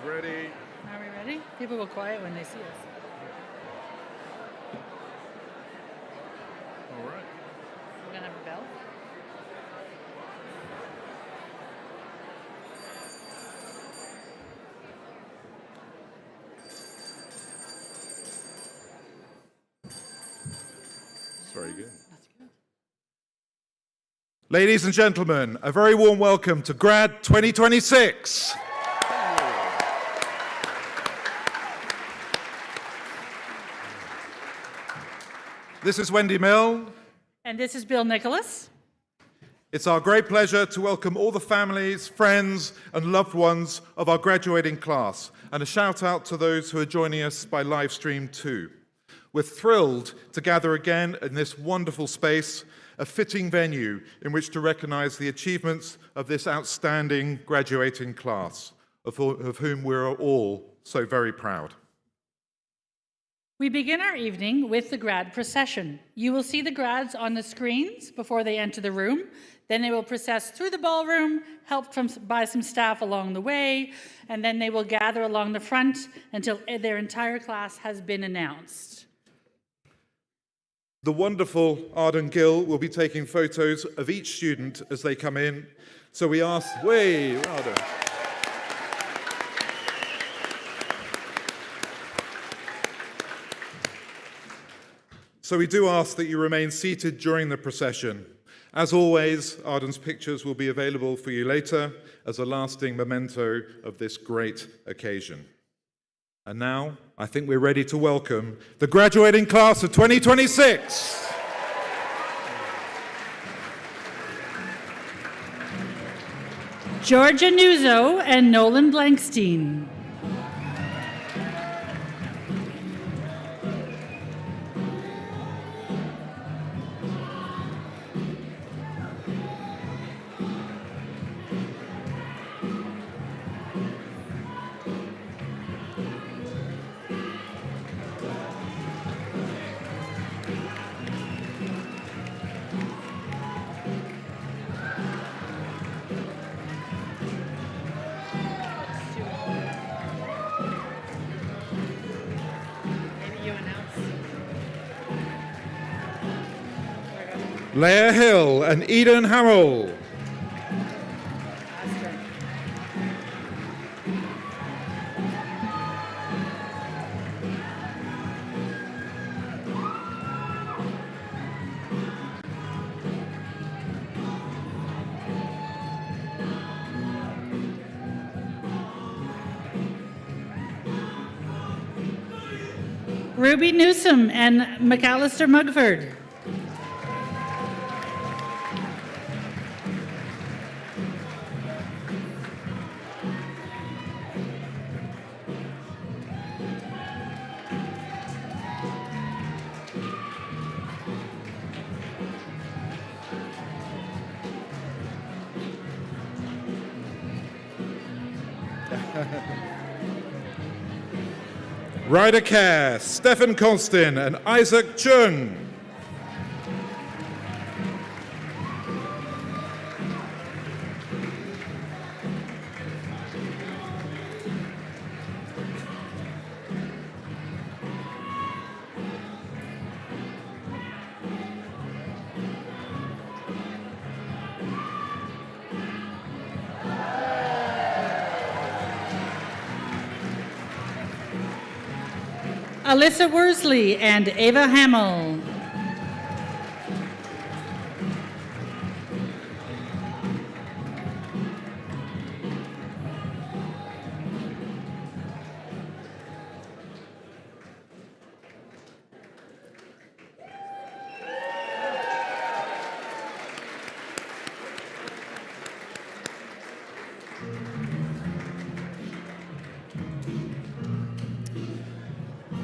Ready. Are we ready? People go quiet when they see us. All right. We're going to have a bell. It's very good. That's good. Ladies and gentlemen, a very warm welcome to Grad 2026. This is Wendy Mill. And this is Bill Nicholas. It's our great pleasure to welcome all the families, friends, and loved ones of our graduating class, and a shout out to those who are joining us by live stream too. We're thrilled to gather again in this wonderful space, a fitting venue in which to recognize the achievements of this outstanding graduating class, of whom we're all so very proud. We begin our evening with the grad procession. You will see the grads on the screens before they enter the room. Then they will process through the ballroom, helped by some staff along the way, and then they will gather along the front until their entire class has been announced. The wonderful Arden Gill will be taking photos of each student as they come in. So we ask, Arden. So we do ask that you remain seated during the procession. As always, Arden's pictures will be available for you later as a lasting memento of this great occasion. And now, I think we're ready to welcome the graduating class of 2026. Georgia Nuzzo and Nolan Blankstein. Leah Hill and Eden Harrell. Ruby Newsom and McAllister Mugford. Ryder Kerr, Stefan Konstin and Isaac Chung. Alyssa Worsley and Ava Hamill.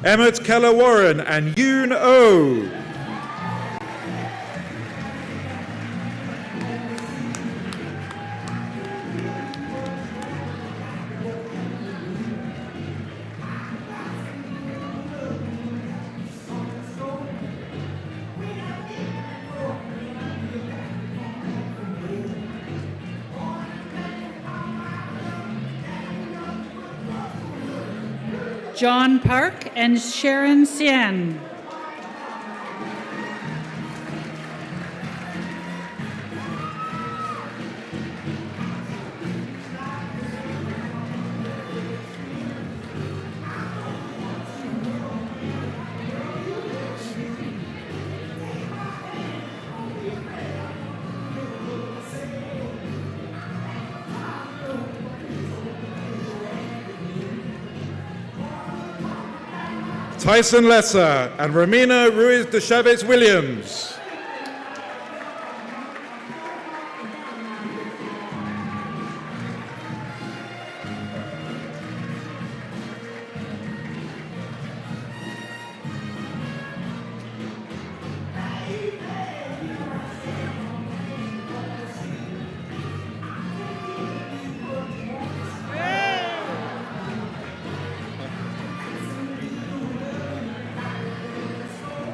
Emmett Keller-Warren and Yoon Oh. John Park and Sharon Sien. Tyson Lesser and Romina Ruiz de Chavez Williams.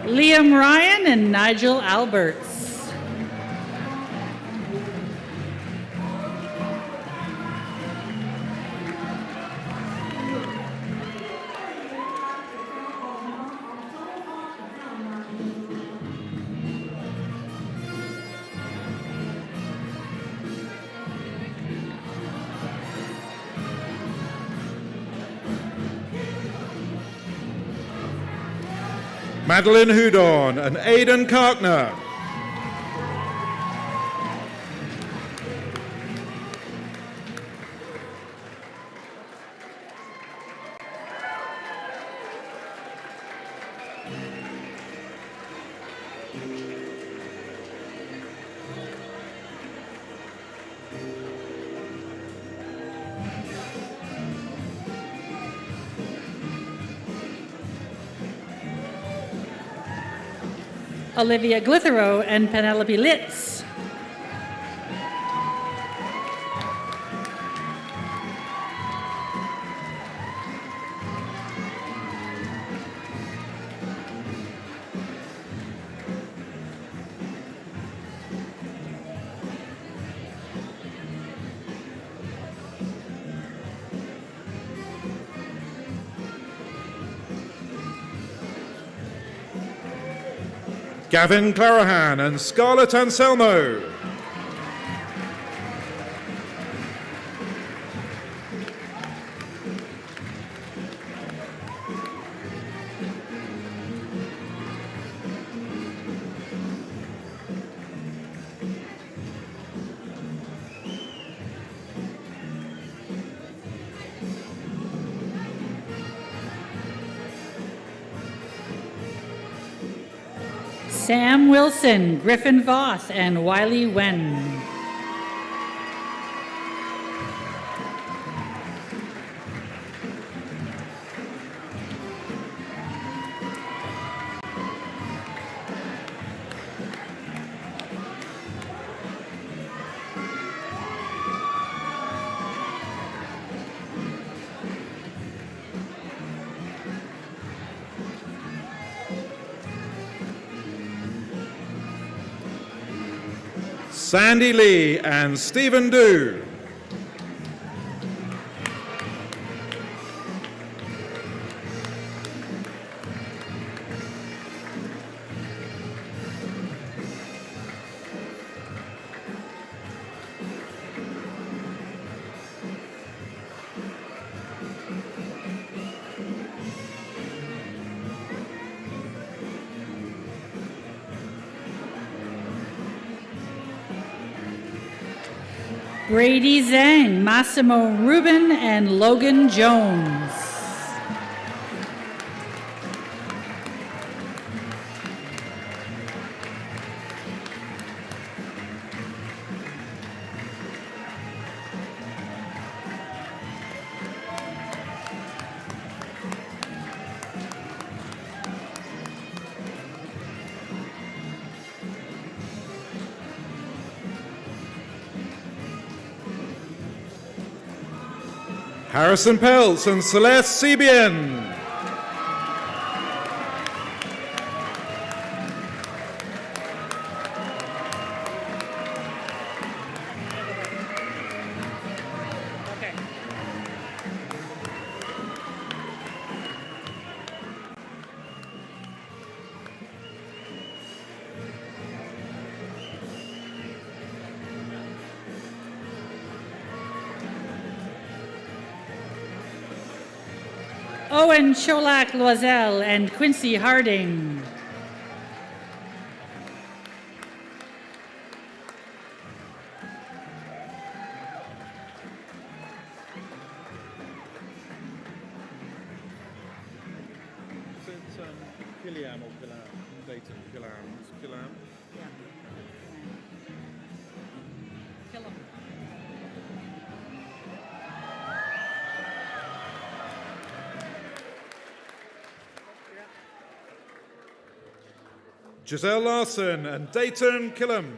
Liam Ryan and Nigel Alberts. Madeline Houdon and Aidan Karkner. Olivia Glitherow and Penelope Litz. Gavin Clarahan and Scarlett Anselmo. Sam Wilson, Griffin Voth, and Wiley Wen. Sandy Lee and Stephen Du. Brady Zhang, Massimo Rubin, and Logan Jones. Harrison Peltz and Celeste Sebian. Owen Cholak Loisel and Quincy Harding. Is it Gilliam or Gillam? Dayton, Gillam. Is it Gillam? Kill 'em. Giselle Larson and Dayton Killam.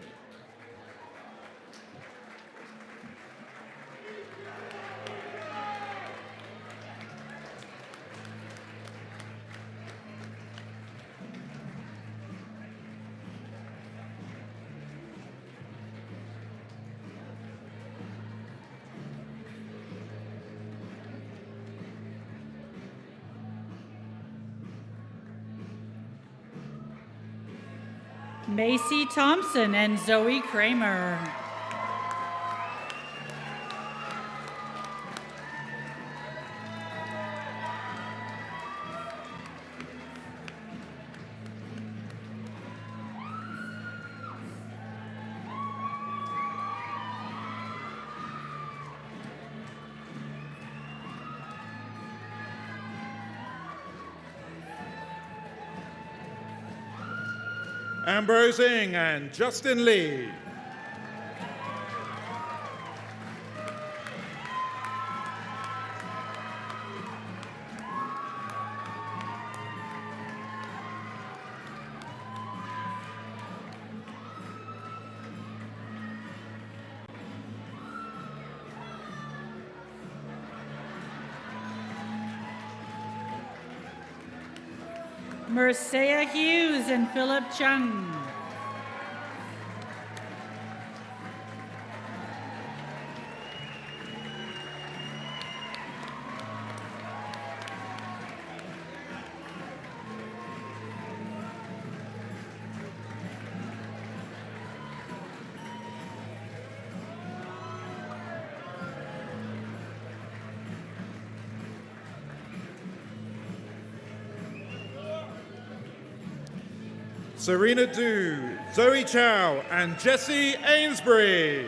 Macy Thompson and Zoe Kramer. Ambrose Ing and Justin Lee. Mercea Hughes and Philip Chung. Serena Du, Zoe Chow, and Jessie Ainsbury.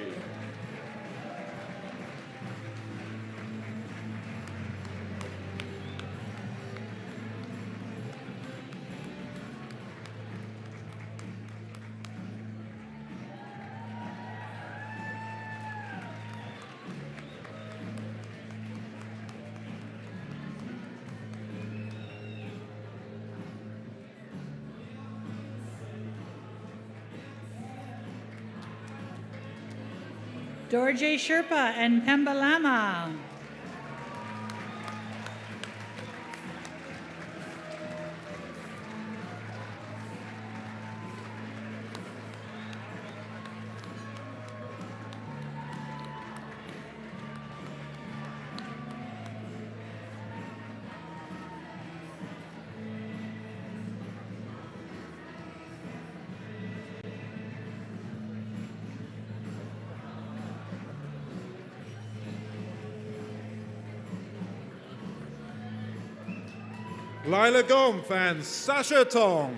Dorje Sherpa and Pemba Lama. Lila Gomph and Sasha Tong.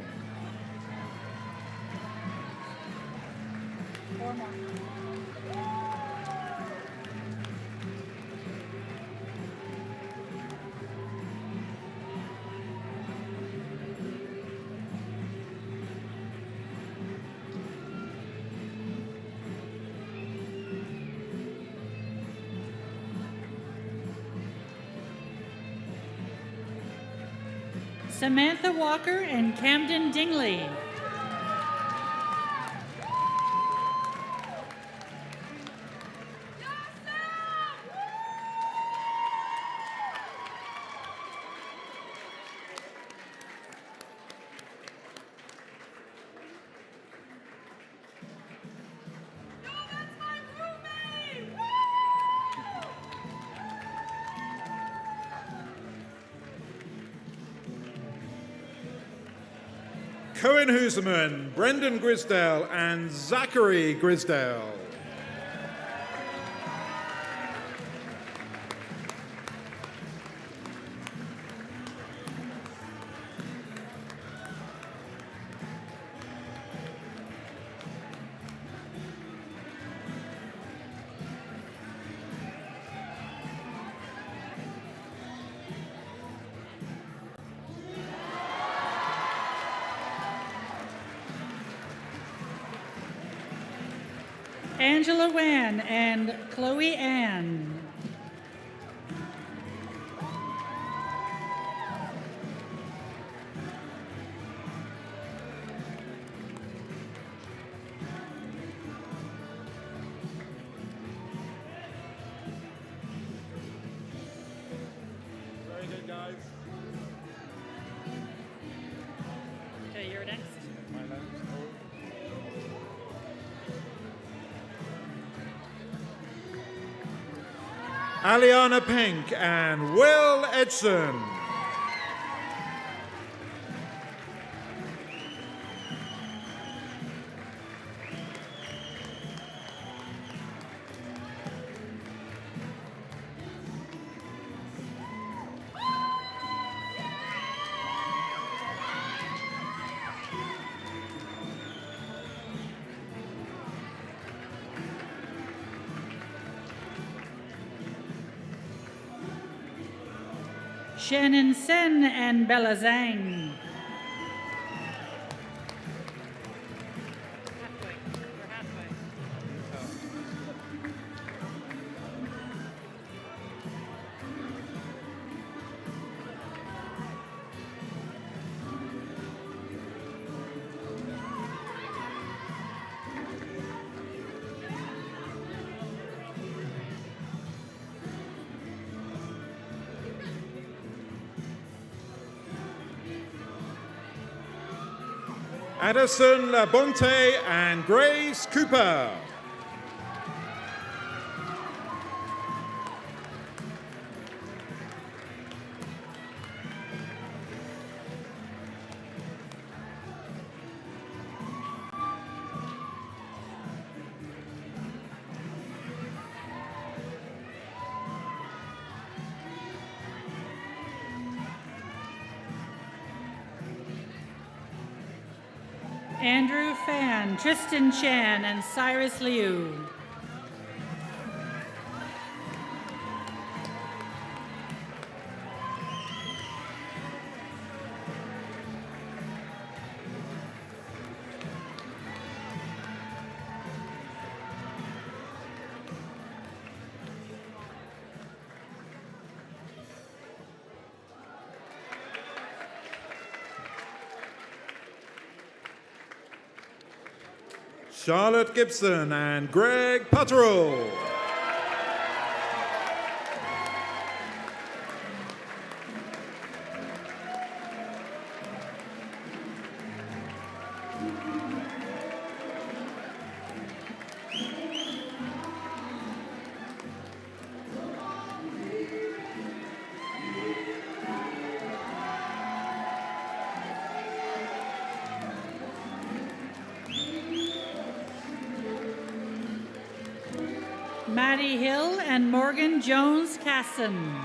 Samantha Walker and Camden Dingley. Cohen Huseman, Brendan Grisdale, and Zachary Grisdale. Angela Wan and Chloe Ann. Very good, guys. Okay, you're next. My left. Aliana Pink and Will Edson. Shannon Sen and Bella Zhang. Addison Labonte and Grace Cooper. Andrew Fan, Tristan Chan, and Cyrus Liu. Charlotte Gibson and Greg Putterall. Maddie Hill and Morgan Jones Casson.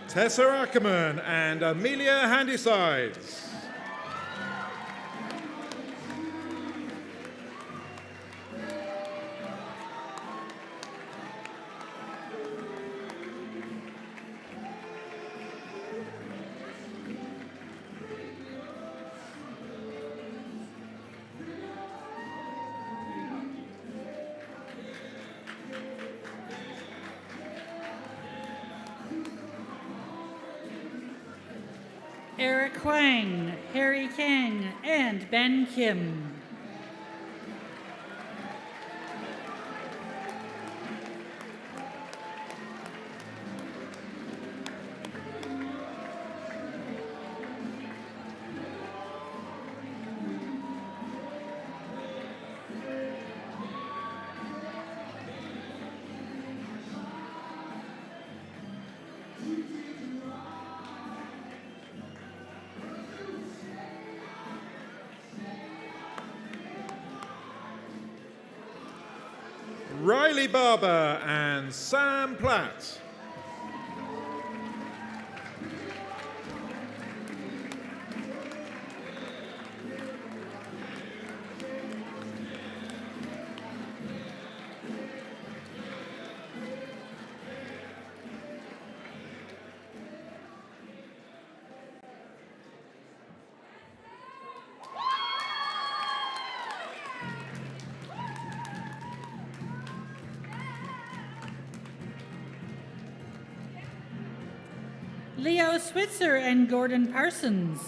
Tessa Ackerman and Amelia Handysides. Eric Huang, Harry Kang, and Ben Kim. Riley Barber and Sam Platt. Leo Switzer and Gordon Parsons.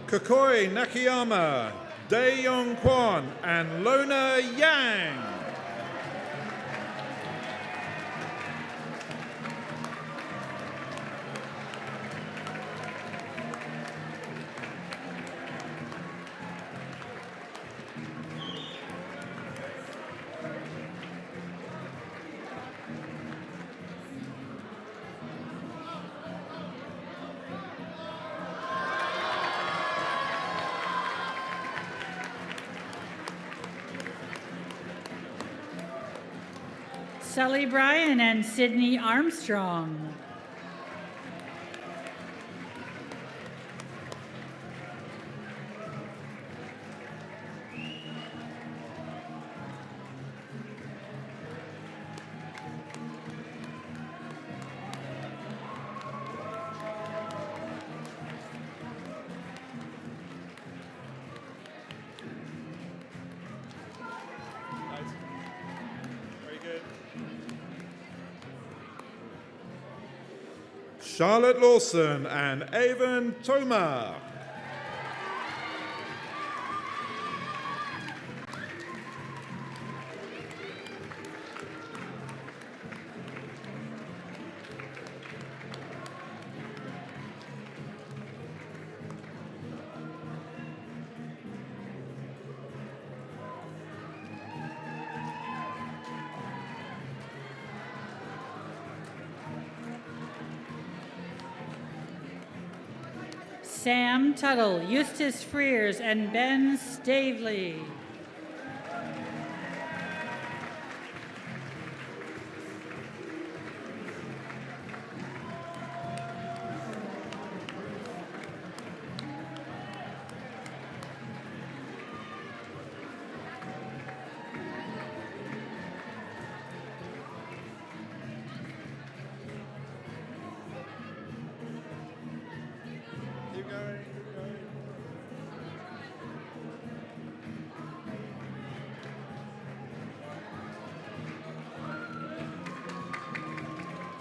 Kokoi Nakayama, Dae-Yong Kwon, and Lona Yang. Sully Bryan and Sydney Armstrong. Charlotte Lawson and Avon Toma. Sam Tuttle, Eustace Frears, and Ben Stavely.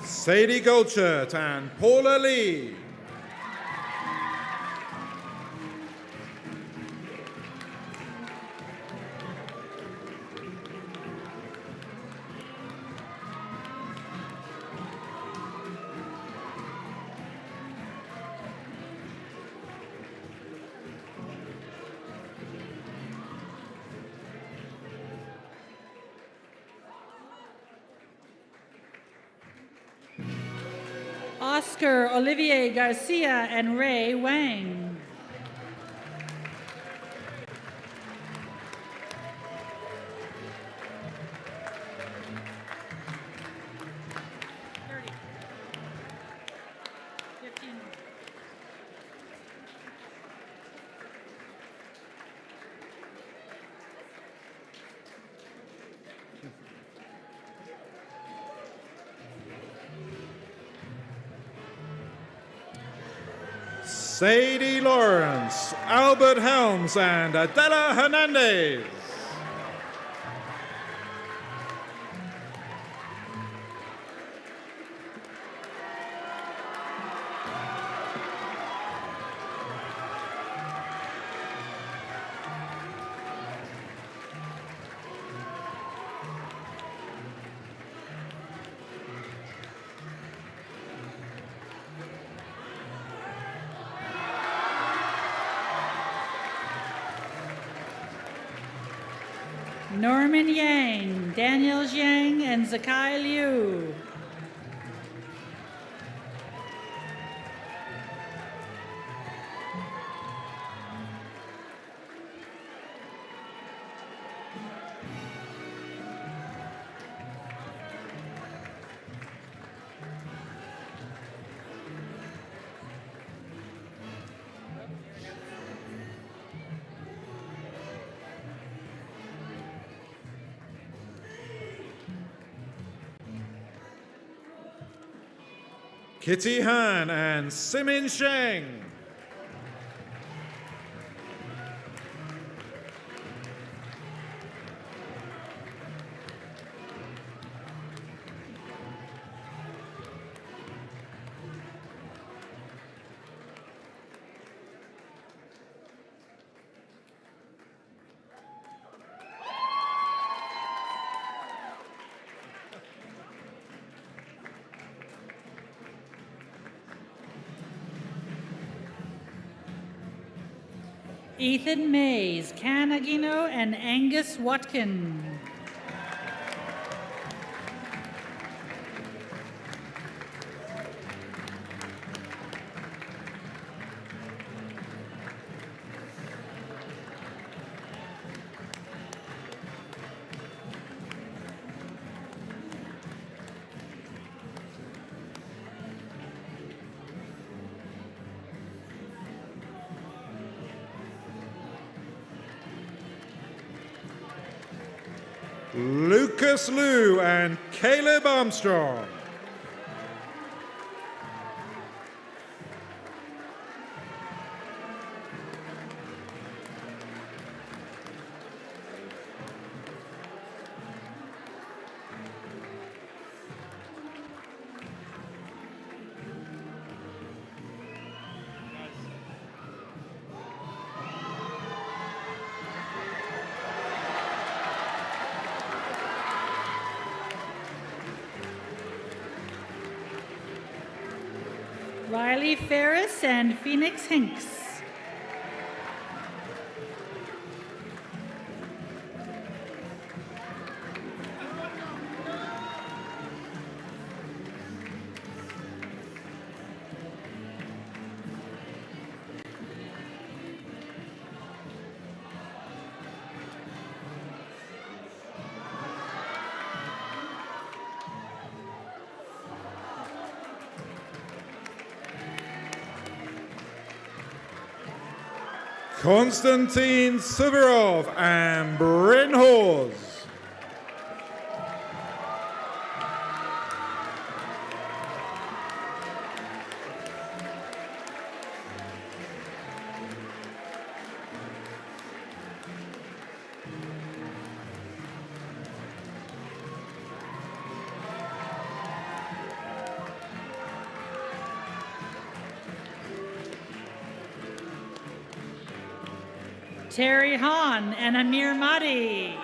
Sadie Goldschert and Paula Lee. Oscar Olivier Garcia and Ray Wang. Sadie Lawrence, Albert Helms, and Adela Hernandez. Norman Yang, Daniel Zhang, and Zakai Liu. Kitty Han and Simin Sheng. Ethan Mays, Can Aguino, and Angus Watkin. Lucas Liu and Caleb Armstrong. Riley Ferris and Phoenix Hinks. Konstantin Suvorov and Bryn Hawes. Terry Hahn and Amir Mahdi.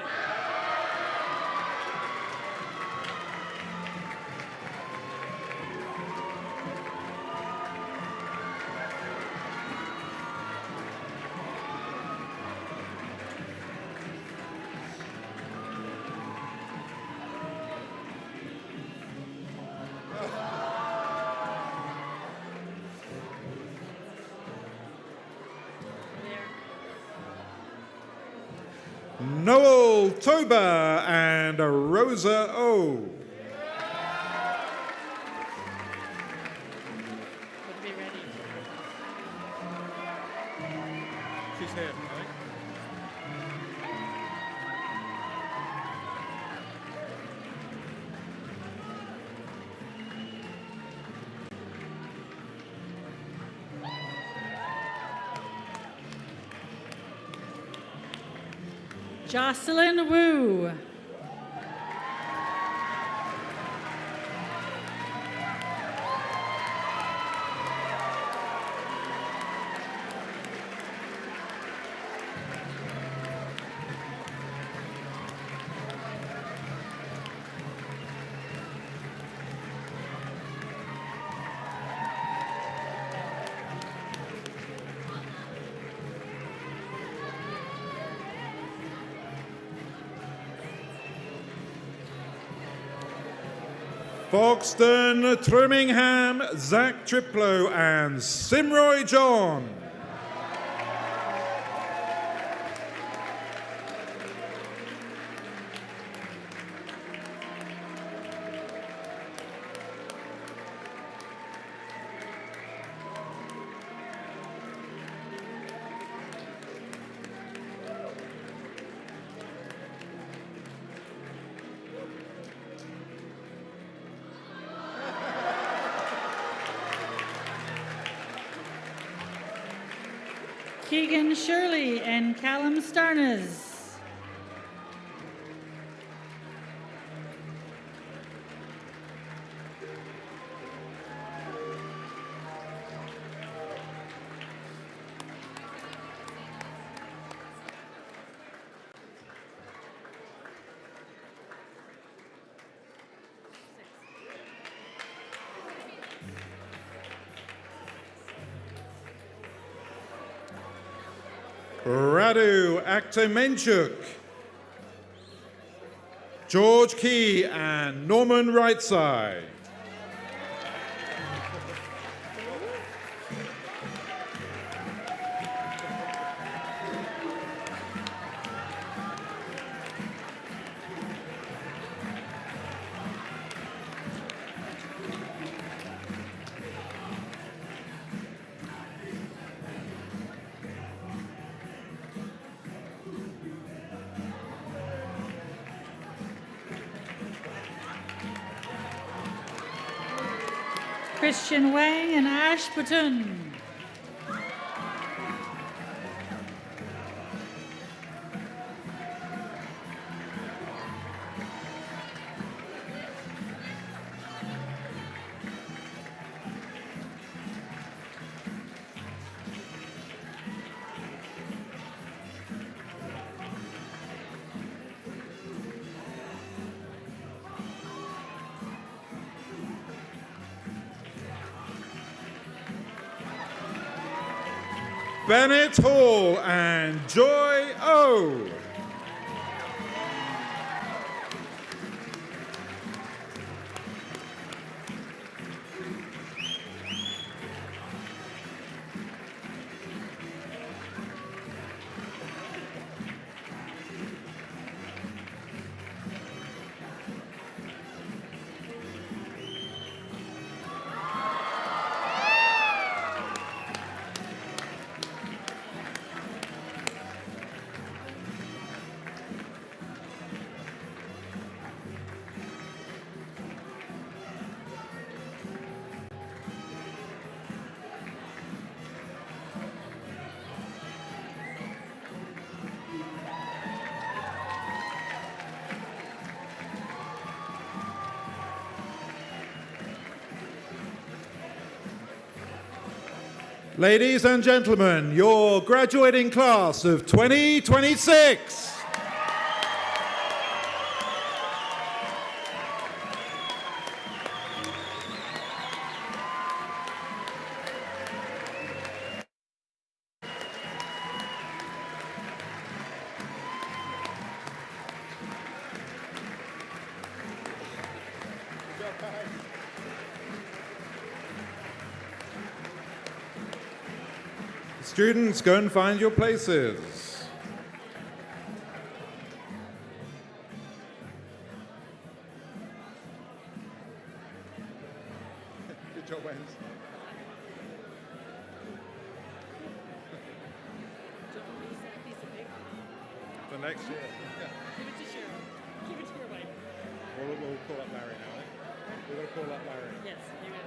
Noel Toba and Rosa O. Be ready. She's here, right? Jocelyn Wu. Foxton Trimingham, Zach Triplow and Simroy John. Keegan Shirley and Callum Starnes. Radu Akhtomenchuk, George Key and Norman Rightside. Christian Wang and Ash Batun. Bennett Hall and Joy O. Ladies and gentlemen, your graduating class of 2026. Students, go and find your places. Good job, Wens. For next year. Give it to Cheryl. Give it to your wife. We'll call up Larry now. We're going to call up Larry. Yes, you got it.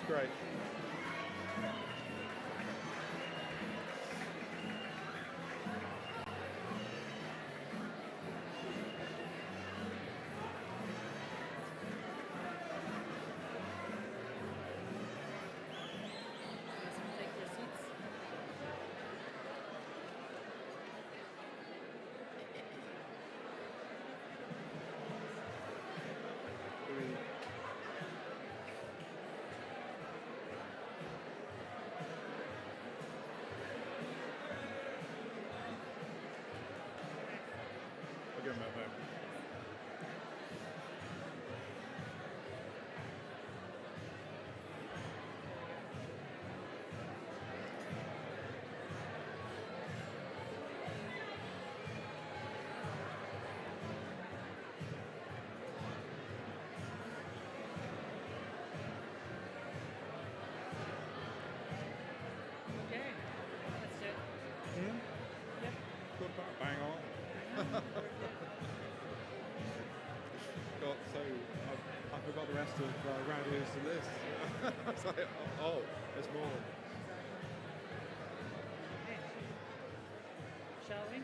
Great. Take your seats. room at home. Okay, let's do it. Yep. Good, bang on. I forgot the rest of round here's the list. I was like, oh, there's more. Okay. Shall we?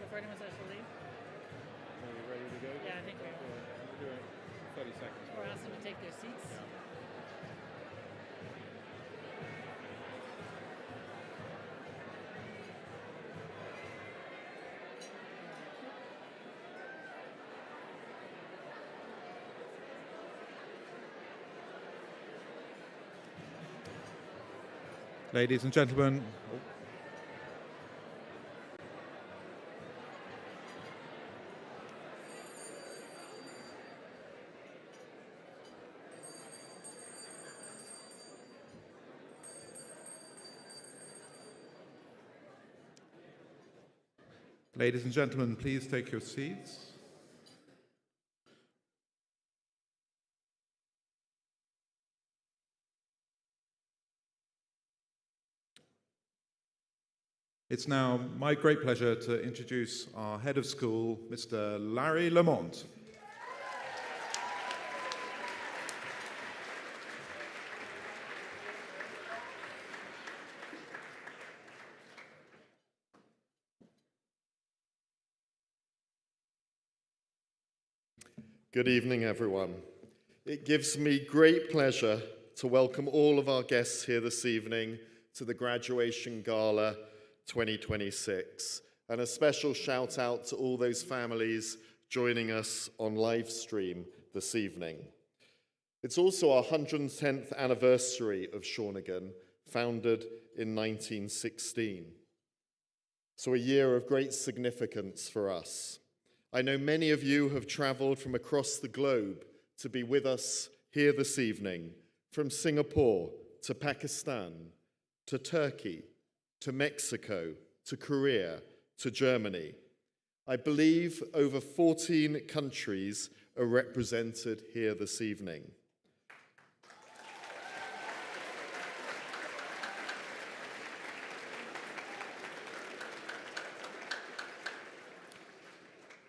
Before anyone says to leave? Are you ready to go? Yeah, I think we are. We'll do it 30 seconds. Or ask them to take their seats. Ladies and gentlemen, please take your seats. It's now my great pleasure to introduce our head of school, Mr. Larry Lamont. Good evening, everyone. It gives me great pleasure to welcome all of our guests here this evening to the Graduation Gala 2026, and a special shout out to all those families joining us on live stream this evening. It's also our 110th anniversary of Shawnigan, founded in 1916. So a year of great significance for us. I know many of you have traveled from across the globe to be with us here this evening, from Singapore to Pakistan, to Turkey, to Mexico, to Korea, to Germany. I believe over 14 countries are represented here this evening.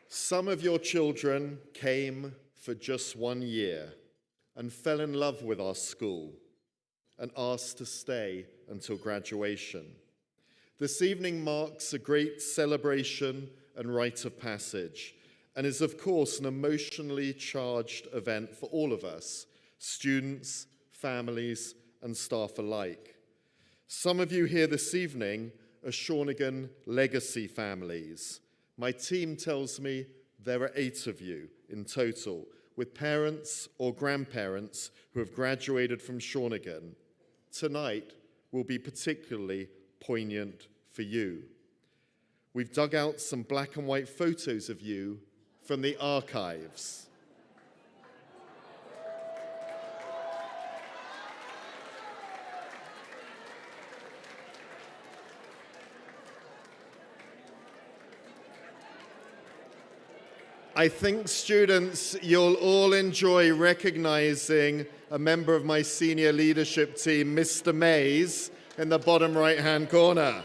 Some of your children came for just 1 year and fell in love with our school and asked to stay until graduation. This evening marks a great celebration and rite of passage, and is of course an emotionally charged event for all of us, students, families, and staff alike. Some of you here this evening are Shawnigan legacy families. My team tells me there are 8 of you in total, with parents or grandparents who have graduated from Shawnigan. Tonight will be particularly poignant for you. We've dug out some black and white photos of you from the archives. I think, students, you'll all enjoy recognizing a member of my senior leadership team, Mr. Mays, in the bottom right-hand corner.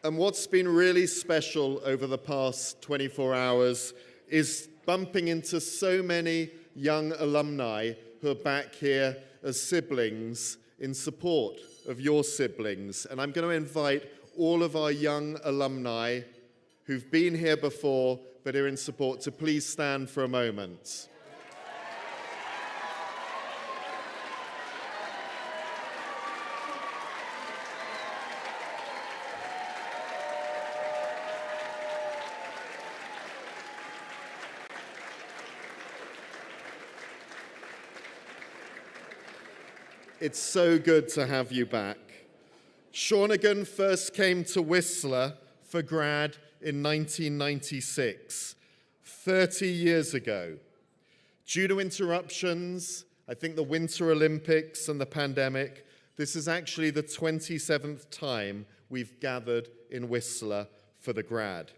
And what's been really special over the past 24 hours is bumping into so many young alumni who are back here as siblings in support of your siblings. And I'm going to invite all of our young alumni who've been here before but are in support to please stand for a moment. It's so good to have you back. Shawnigan first came to Whistler for grad in 1996, 30 years ago. Due to interruptions, I think the Winter Olympics and the pandemic, this is actually the 27th time we've gathered in Whistler for the grad.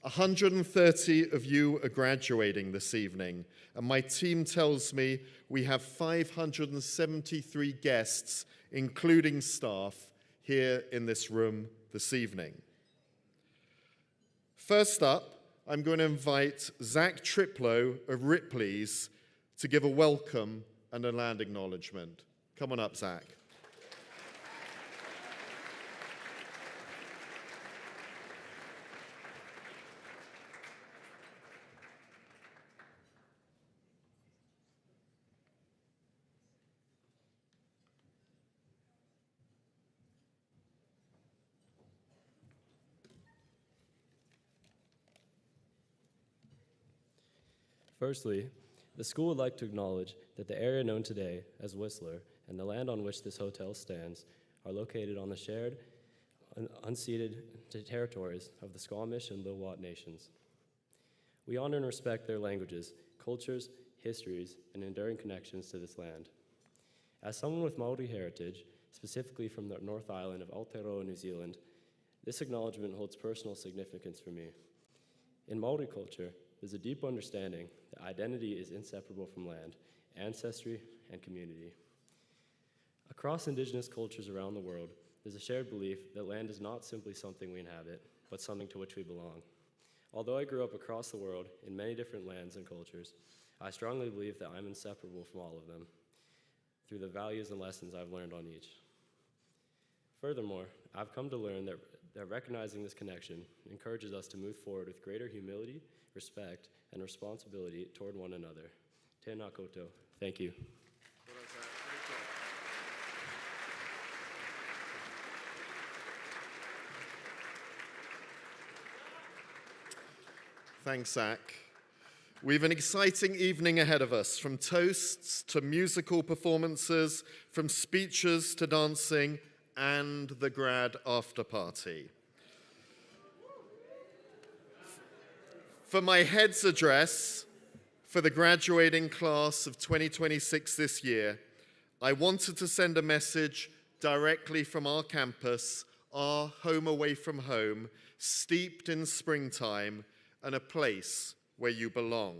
130 of you are graduating this evening, and my team tells me we have 573 guests, including staff, here in this room this evening. First up, I'm going to invite Zach Triplow of Ripley's to give a welcome and a land acknowledgement. Come on up, Zach. Firstly, the school would like to acknowledge that the area known today as Whistler and the land on which this hotel stands are located on the shared, unceded territories of the Squamish and Lil'wat nations. We honor and respect their languages, cultures, histories, and enduring connections to this land. As someone with Maori heritage, specifically from the North Island of Aotearoa, New Zealand, this acknowledgement holds personal significance for me. In Maori culture, there's a deep understanding that identity is inseparable from land, ancestry, and community. Across Indigenous cultures around the world, there's a shared belief that land is not simply something we inhabit, but something to which we belong. Although I grew up across the world in many different lands and cultures, I strongly believe that I'm inseparable from all of them through the values and lessons I've learned on each. Furthermore, I've come to learn that recognizing this connection encourages us to move forward with greater humility, respect, and responsibility toward one another. Tēnā koutou. Thank you. Thanks, Zach. We have an exciting evening ahead of us, from toasts to musical performances, from speeches to dancing, and the grad after party. For my head's address for the graduating class of 2026 this year, I wanted to send a message directly from our campus, our home away from home, steeped in springtime, and a place where you belong.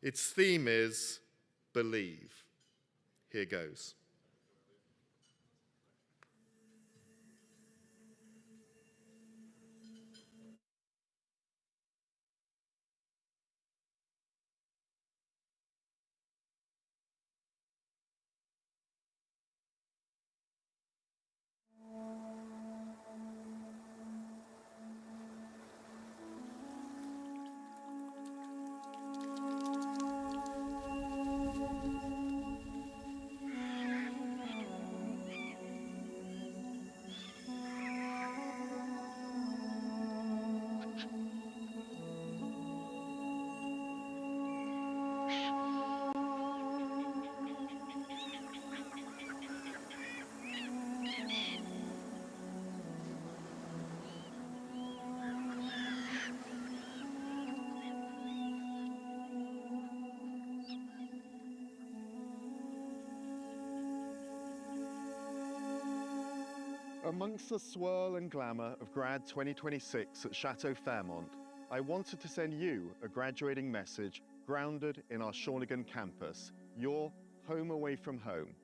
Its theme is Believe. Here goes. Amongst the swirl and glamour of Grad 2026 at Chateau Fairmont, I wanted to send you a graduating message grounded in our Shawnigan campus, your home away from home.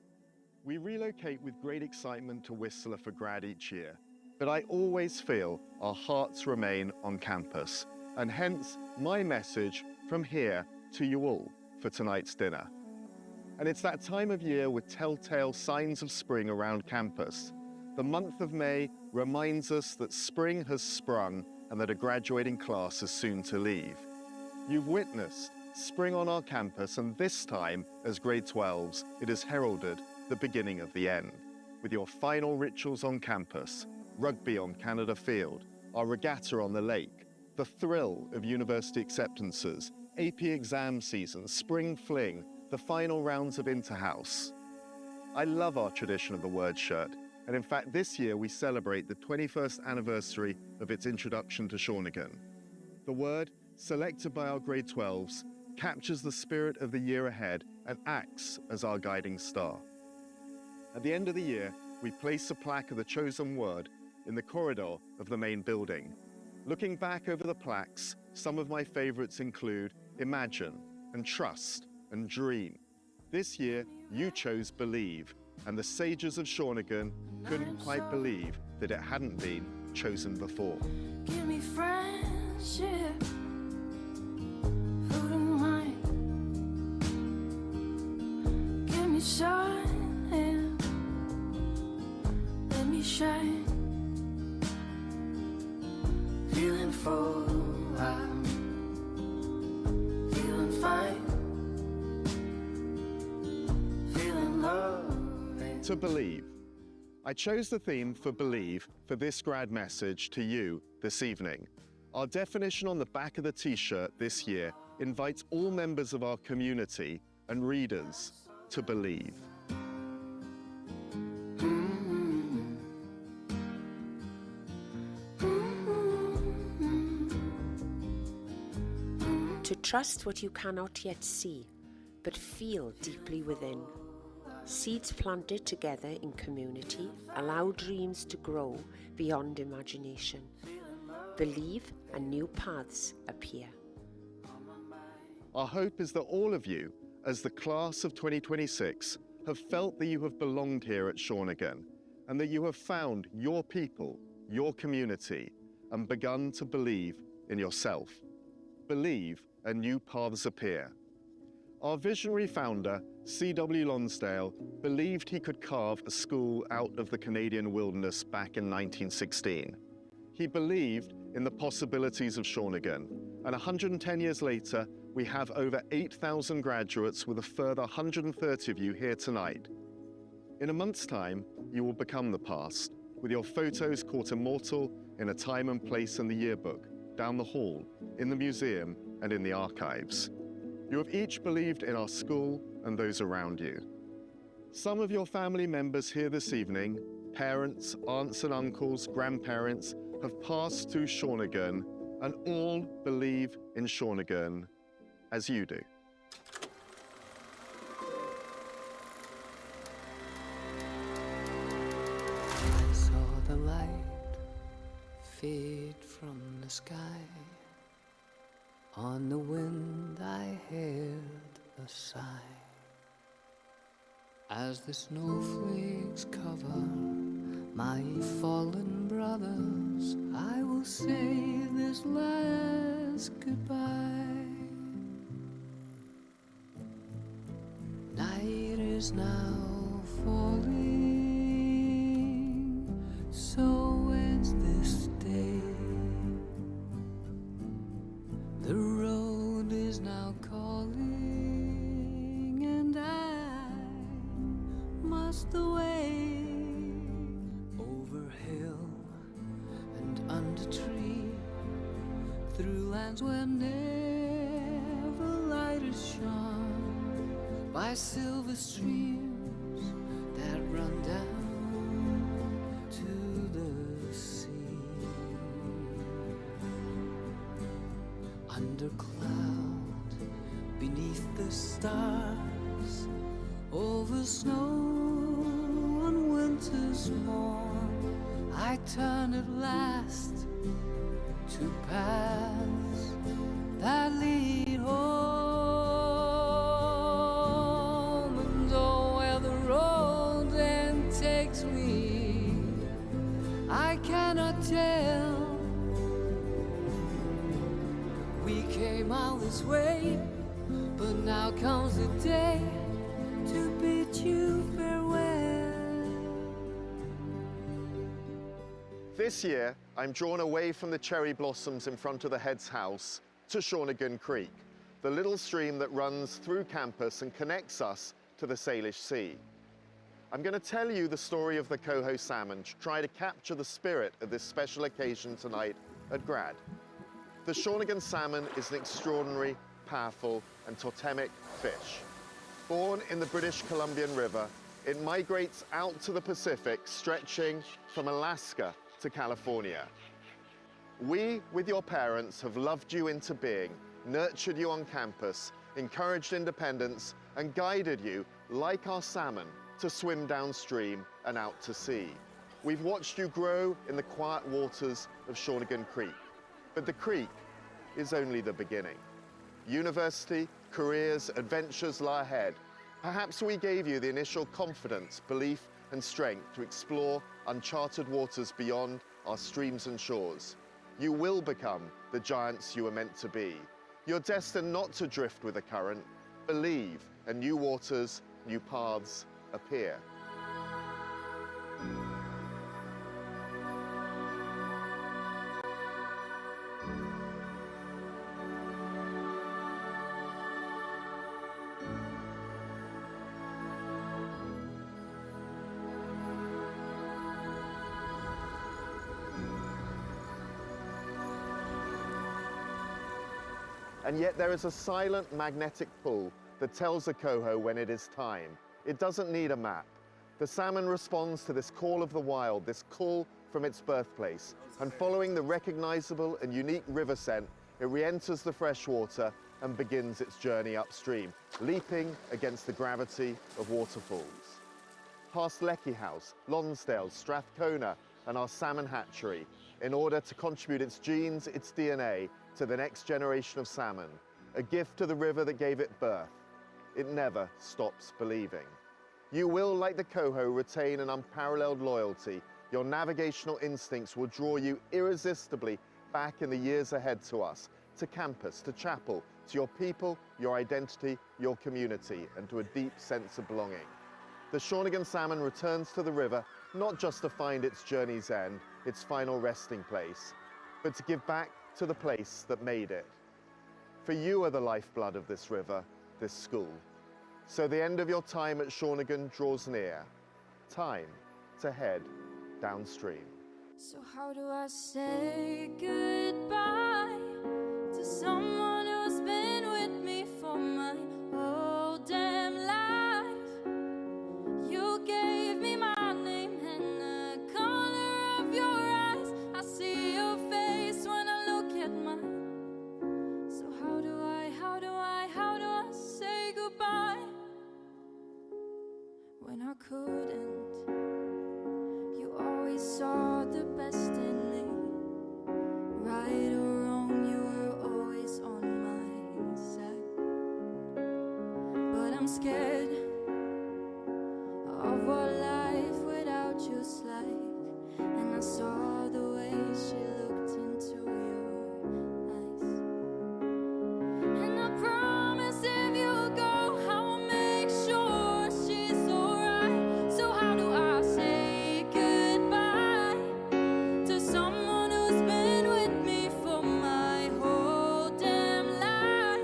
We relocate with great excitement to Whistler for grad each year, but I always feel our hearts remain on campus, and hence my message from here to you all for tonight's dinner. And it's that time of year with telltale signs of spring around campus. The month of May reminds us that spring has sprung and that a graduating class is soon to leave. You've witnessed spring on our campus, and this time, as grade 12s, it has heralded the beginning of the end. With your final rituals on campus, rugby on Canada Field, our regatta on the lake, the thrill of university I love our tradition of the word shirt, and in fact this year we celebrate the 21st anniversary of its introduction to Shawnigan. The word, selected by our grade 12s, captures the spirit of the year ahead and acts as our guiding star. At the end of the year, we place a plaque of the chosen word in the corridor of the main building. Looking back over the plaques, some of my favorites include imagine and trust and dream. This year, you chose believe, and the sages of Shawnigan couldn't quite believe that it hadn't been chosen before. Give me friendship, food and wine. Give me shining, let me shine. Feeling full, I'm feeling fine. Feeling love. To believe. I chose the theme for Believe for this grad message to you this evening. Our definition on the back of the t-shirt this year invites all members of our community and readers to believe. To trust what you cannot yet see, but feel deeply within. Seeds planted together in community allow dreams to grow beyond imagination. Believe and new paths appear. Our hope is that all of you, as the class of 2026, have felt that you have belonged here at Shawnigan and that you have found your people, your community, and begun to believe in yourself. Believe and new paths appear. Our visionary founder, C.W. Lonsdale, believed he could carve a school out of the Canadian wilderness back in 1916. He believed in the possibilities of Shawnigan, and 110 years later, we have over 8,000 graduates with a further 130 of you here tonight. In a month's time, you will become the past, with your photos caught immortal in a time and place in the yearbook, down the hall, in the museum, and in the archives. You have each believed in our school and those around you. Some of your family members here this evening, parents, aunts and uncles, grandparents, have passed through Shawnigan and all believe in Shawnigan as you do. I saw the light fade from the sky. On the wind I heard a sigh. As the snowflakes cover my fallen brothers, I will say this last goodbye. Night is now falling, so ends this day. The road is now calling, and I must away. Over hill and under tree, through lands where never light is shone, by silver streams that run down to the sea. Under cloud, beneath the stars, over snow on winter's morn, I turn at last to paths that lead home. And oh, where the road then takes me, I cannot tell. We came all this way, but now comes the day to bid you farewell. This year, I'm drawn away from the cherry blossoms in front of the head's house to Shawnigan Creek, the little stream that runs through campus and connects us to the Salish Sea. I'm going to tell you the story of the coho salmon to try to capture the spirit of this special occasion tonight at Grad. The Shawnigan salmon is an extraordinary, powerful and totemic fish. Born in the British Columbian River, It migrates out to the Pacific, stretching from Alaska to California. We, with your parents, have loved you into being, nurtured you on campus, encouraged independence, and guided you, like our salmon, to swim downstream and out to sea. We've watched you grow in the quiet waters of Shawnigan Creek, but the creek is only the beginning. University, careers, adventures lie ahead. Perhaps we gave you the initial confidence, belief, and strength to explore uncharted waters beyond our streams and shores. You will become the giants you were meant to be. You're destined not to drift with the current. Believe, and new waters, new paths appear. And yet there is a silent magnetic pull that tells the coho when it is time. It doesn't need a map. The salmon responds to this call of the wild, this call from its birthplace, and following the recognizable and unique river scent, it re-enters the freshwater and begins its journey upstream, leaping against the gravity of waterfalls. Past Lecky House, Lonsdale, Strathcona, and our salmon hatchery, in order to contribute its genes, its DNA, to the next generation of salmon, a gift to the river that gave it birth. It never stops believing. You will, like the coho, retain an unparalleled loyalty. Your navigational instincts will draw you irresistibly back in the years ahead to us, to campus, to chapel, to your people, your identity, your community, and to a deep sense of belonging. The Shawnigan salmon returns to the river not just to find its journey's end, its final resting place, but to give back to the place that made it. For you are the lifeblood of this river, this school. So the end of your time at Shawnigan draws near. Time to head downstream. So how do I say goodbye to someone who's been with me for my whole damn life? You gave me my name and the color of your eyes. I see your face when I look at mine. So how do I say goodbye when I couldn't? You always saw the best in me. Right or wrong, you were always on my side. But I'm scared of what life without you's like. And I saw the way she looked into your eyes. And I promise if you go, I will make sure she's alright. So how do I say goodbye to someone who's been with me for my whole damn life?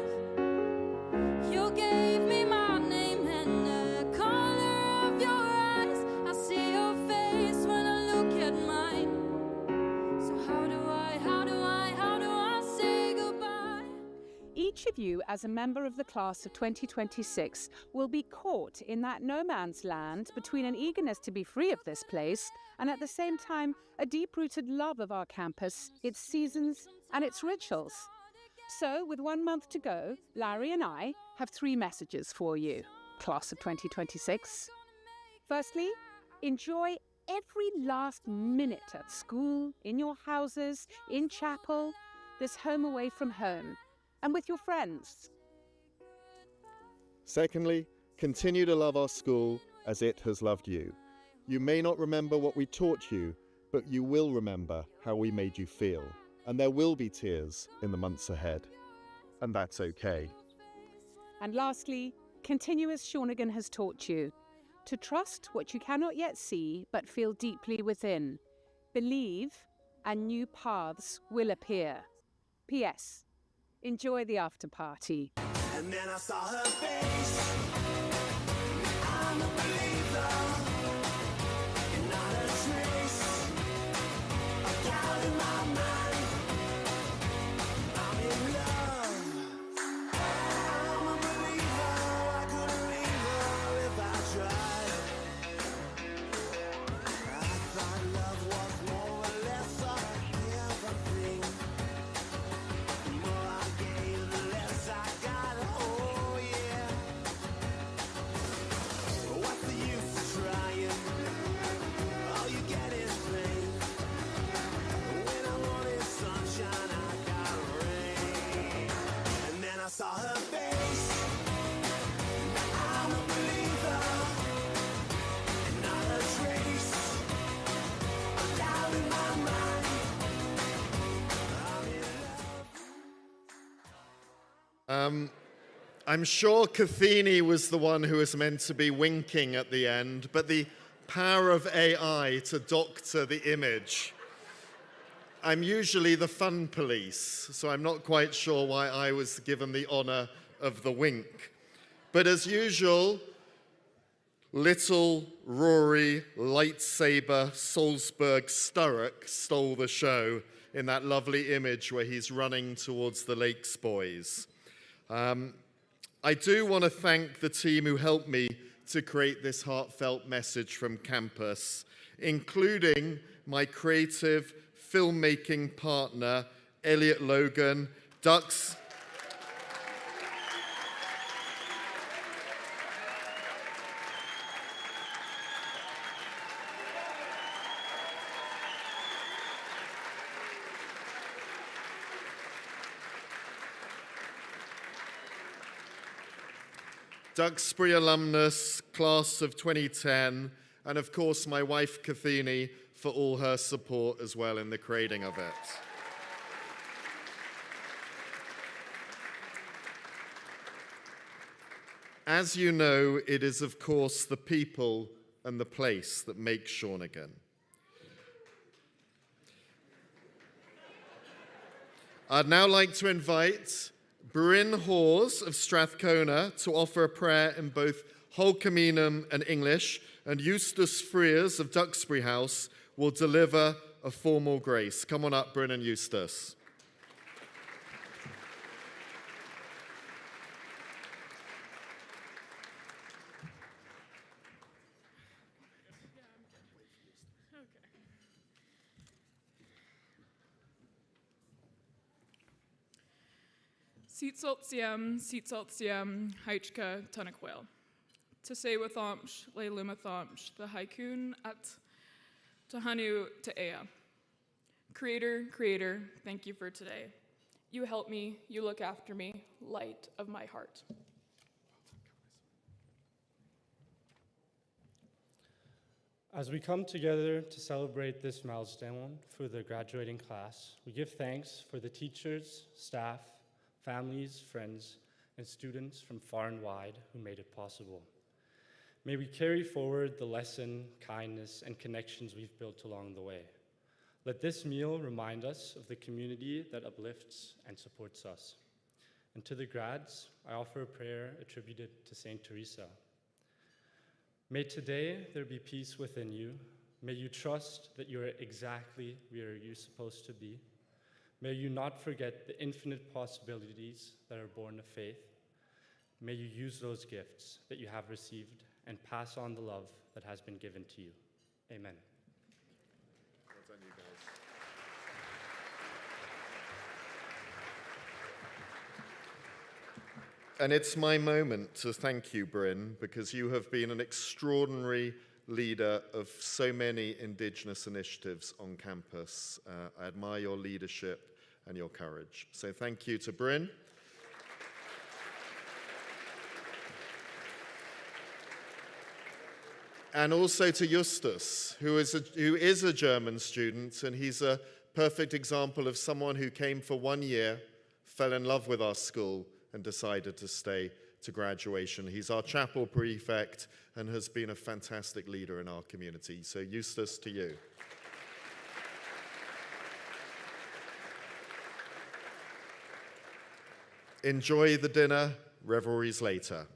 You gave me my name and the color of your eyes. I see your face when I look at mine. So how do I say goodbye? Each of you, as a member of the class of 2026, will be caught in that no man's land between an eagerness to be free of this place and at the same time a deep-rooted love of our campus, its seasons and its rituals. So, with 1 month to go, Larry and I have 3 messages for you, class of 2026. Firstly, enjoy every last minute at school, in your houses, in chapel, this home away from home, and with your friends. Secondly, continue to love our school as it has loved you. You may not remember what we taught you, but you will remember how we made you feel. And there will be tears in the months ahead. And that's okay. And lastly, continue as Shawnigan has taught you, to trust what you cannot yet see but feel deeply within. Believe, and new paths will appear. P.S. Enjoy the after party. And then I saw her face. I'm a believer, and not a trace of doubt in my mind. I'm in love. I'm a believer. I couldn't leave her if I tried. I'm sure Cathini was the one who was meant to be winking at the end, but the power of AI to doctor the image. I'm usually the fun police, so I'm not quite sure why I was given the honor of the wink. But as usual, little Rory lightsaber Salzburg Sturrock stole the show in that lovely image where he's running towards the Lakes boys. I do want to thank the team who helped me to create this heartfelt message from campus, including my creative filmmaking partner, Elliot Logan, Ducks. Duxbury alumnus, class of 2010, and of course my wife Cathini for all her support as well in the creating of it. As you know, it is of course the people and the place that make Shawnigan. I'd now like to invite Bryn Hawes of Strathcona to offer a prayer in both Holcaminum and English, and Eustace Frears of Duxbury House will deliver a formal grace. Come on up, Bryn and Eustace. Seat saltsiam, haichka tunakwil. To say with omsh, le lumathomsh, the haikun at tahanu to ea. Creator, thank you for today. You help me, you look after me, light of my heart. As we come together to celebrate this milestone for the graduating class, we give thanks for the teachers, staff, families, friends, and students from far and wide who made it possible. May we carry forward the lesson, kindness, and connections we've built along the way. Let this meal remind us of the community that uplifts and supports us. And to the grads, I offer a prayer attributed to Saint Teresa. May today there be peace within you. May you trust that you are exactly where you're supposed to be. May you not forget the infinite possibilities that are born of faith. May you use those gifts that you have received and pass on the love that has been given to you. Amen. Well done, you guys. And it's my moment to thank you, Bryn, because you have been an extraordinary leader of so many Indigenous initiatives on campus. I admire your leadership and your courage. So thank you to Bryn. And also to Justus, who is a German student, and he's a perfect example of someone who came for 1 year, fell in love with our school, and decided to stay to graduation. He's our chapel prefect and has been a fantastic leader in our community. So Eustace, to you. Enjoy the dinner, revelries later.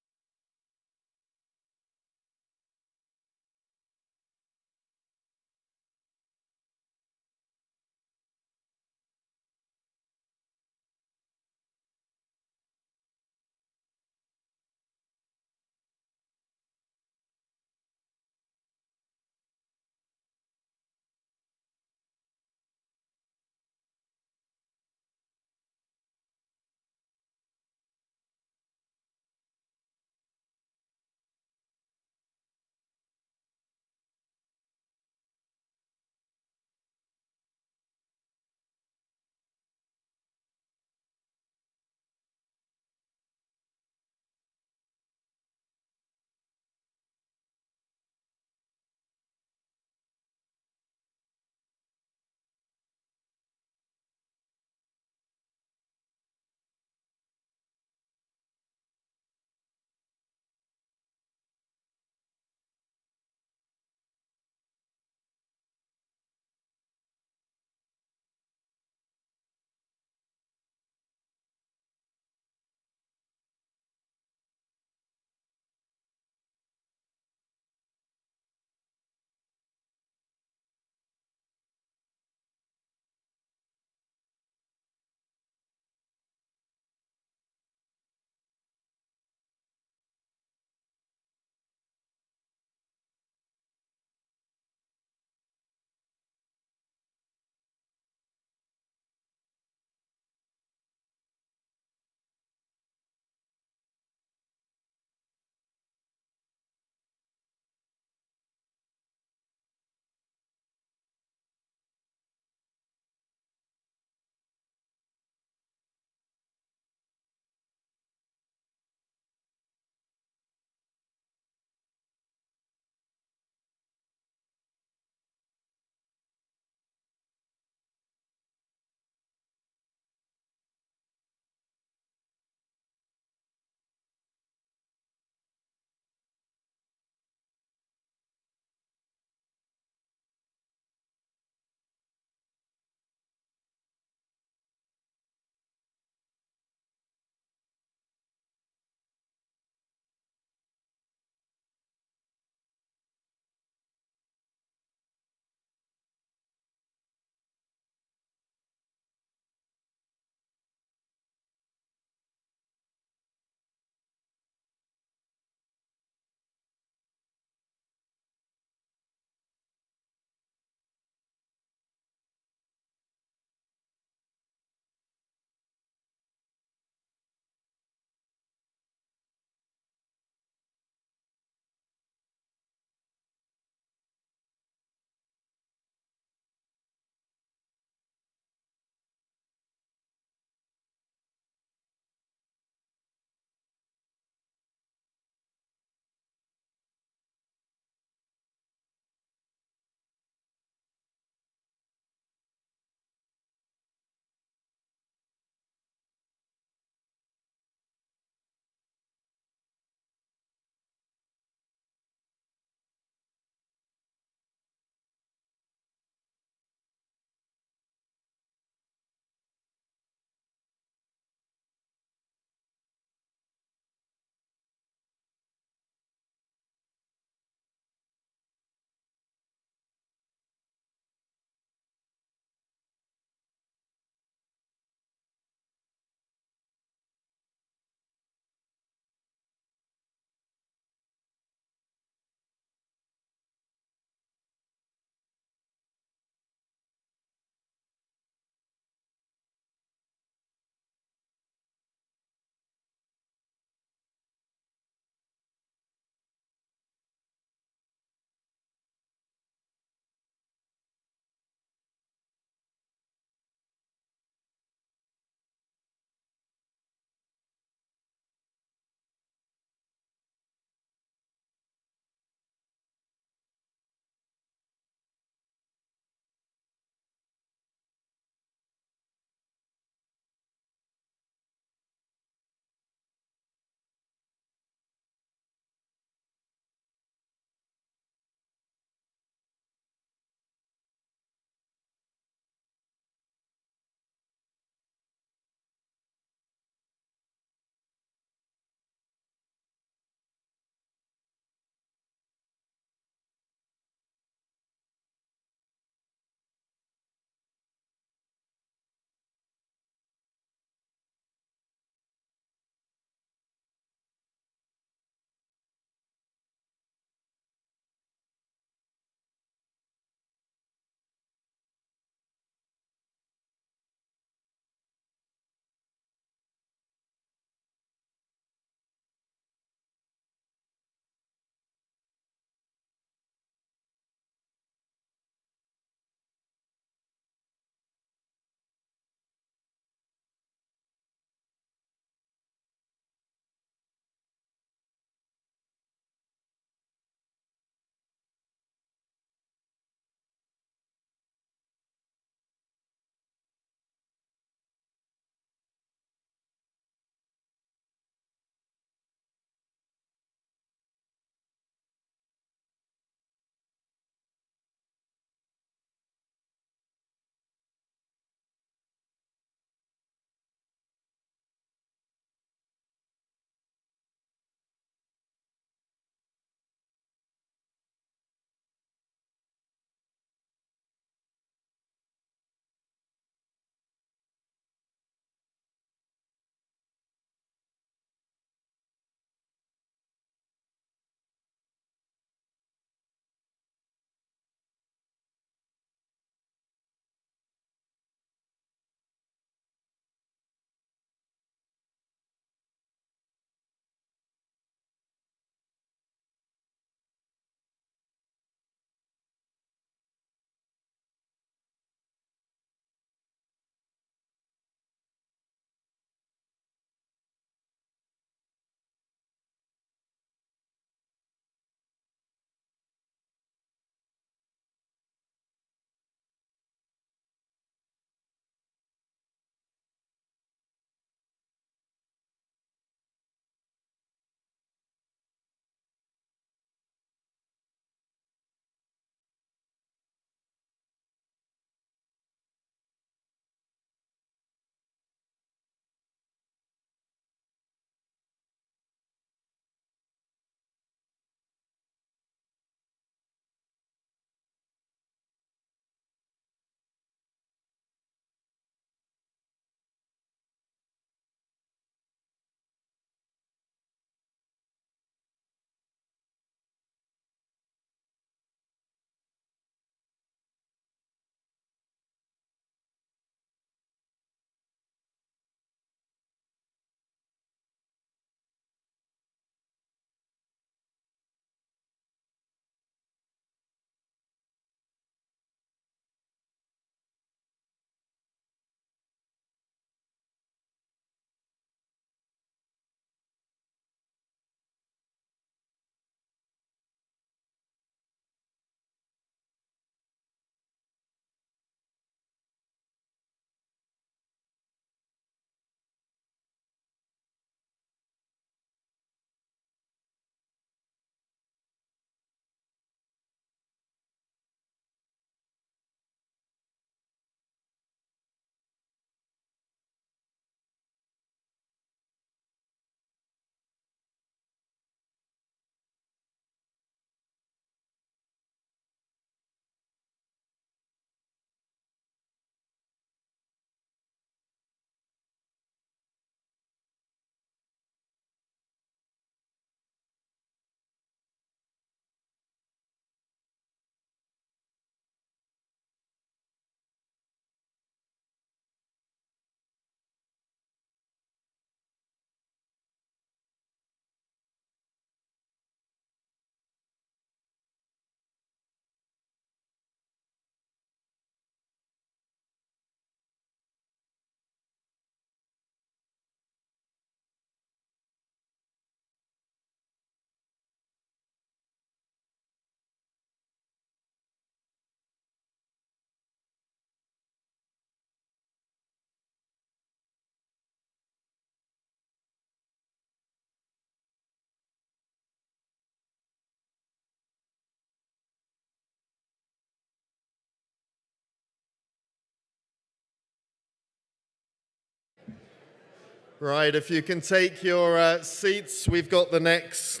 Right, if you can take your seats, we've got the next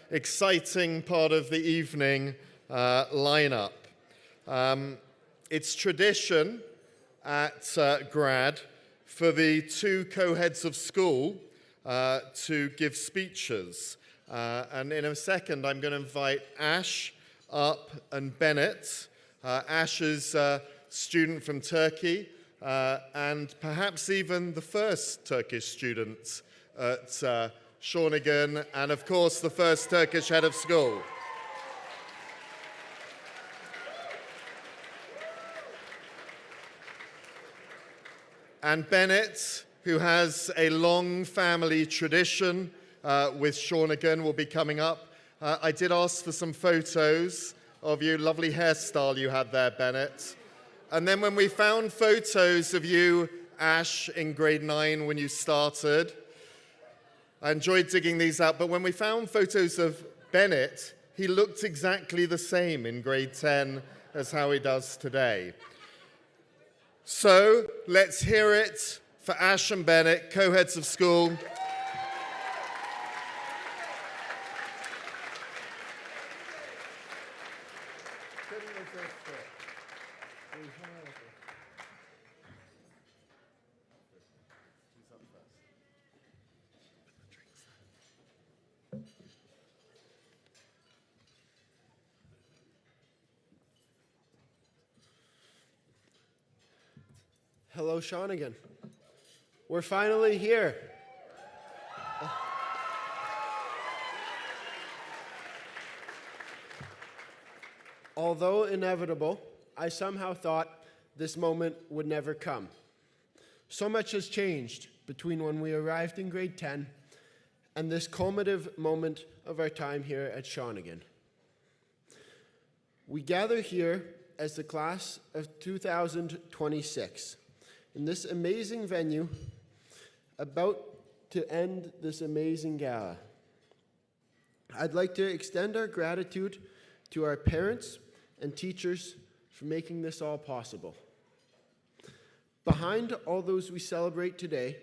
exciting part of the evening lineup. It's tradition at Grad for the two co-heads of school to give speeches. And in a second, I'm going to invite Ash up and Bennett. Ash is a student from Turkey, and perhaps even the first Turkish student at Shawnigan, and of course the first Turkish head of school. And Bennett, who has a long family tradition with Shawnigan, will be coming up. I did ask for some photos of you. Lovely hairstyle you had there, Bennett. And then when we found photos of you, Ash, in grade 9 when you started, I enjoyed digging these out. But when we found photos of Bennett, he looked exactly the same in grade 10 as how he does today. So let's hear it for Ash and Bennett, co-heads of school. Hello, Shawnigan. We're finally here. Although inevitable, I somehow thought this moment would never come. So much has changed between when we arrived in grade 10 and this culminative moment of our time here at Shawnigan. We gather here as the class of 2026 in this amazing venue, about to end this amazing gala. I'd like to extend our gratitude to our parents and teachers for making this all possible. Behind all those we celebrate today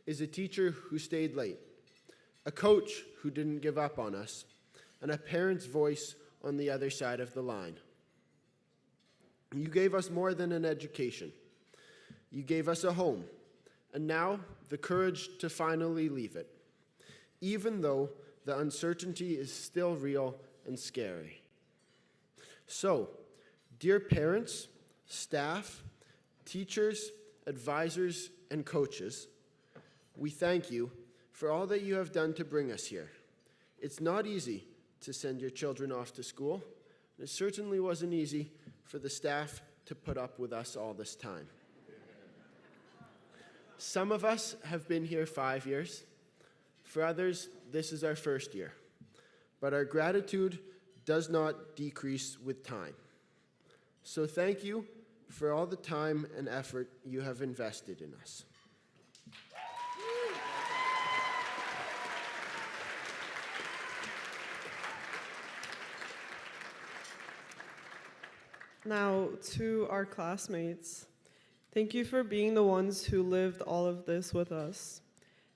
is a teacher who stayed late, a coach who didn't give up on us, and a parent's voice on the other side of the line. You gave us more than an education. You gave us a home, and now the courage to finally leave it, even though the uncertainty is still real and scary. So, dear parents, staff, teachers, advisors, and coaches, we thank you for all that you have done to bring us here. It's not easy to send your children off to school, and it certainly wasn't easy for the staff to put up with us all this time. Some of us have been here 5 years. For others, this is our first year. But our gratitude does not decrease with time. So thank you for all the time and effort you have invested in us. Now, to our classmates, thank you for being the ones who lived all of this with us.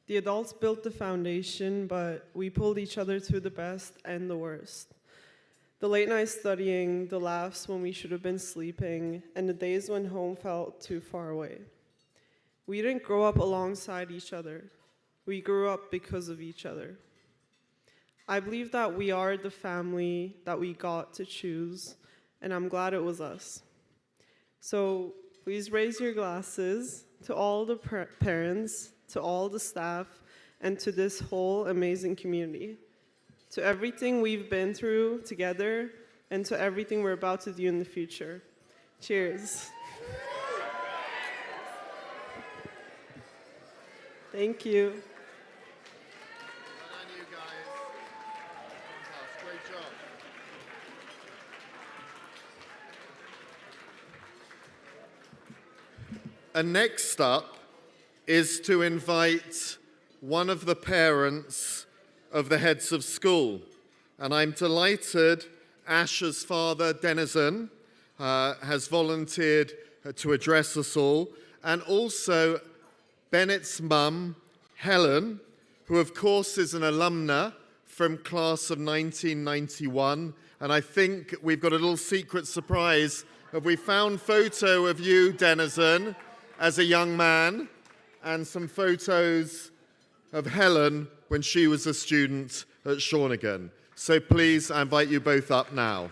The adults built the foundation, but we pulled each other through the best and the worst. The late nights studying, the laughs when we should have been sleeping, and the days when home felt too far away. We didn't grow up alongside each other. We grew up because of each other. I believe that we are the family that we got to choose, and I'm glad it was us. So please raise your glasses to all the parents, to all the staff, and to this whole amazing community. To everything we've been through together, and to everything we're about to do in the future. Cheers. Thank you. Well done, you guys. Fantastic. Great job. And next up is to invite one of the parents of the heads of school. And I'm delighted Ash's father, Denizen, has volunteered to address us all. And also Bennett's mum, Helen, who of course is an alumna from class of 1991, and I think we've got a little secret surprise. Have we found photo of you, Denizen, as a young man, and some photos of Helen when she was a student at Shawnigan. So please, I invite you both up now.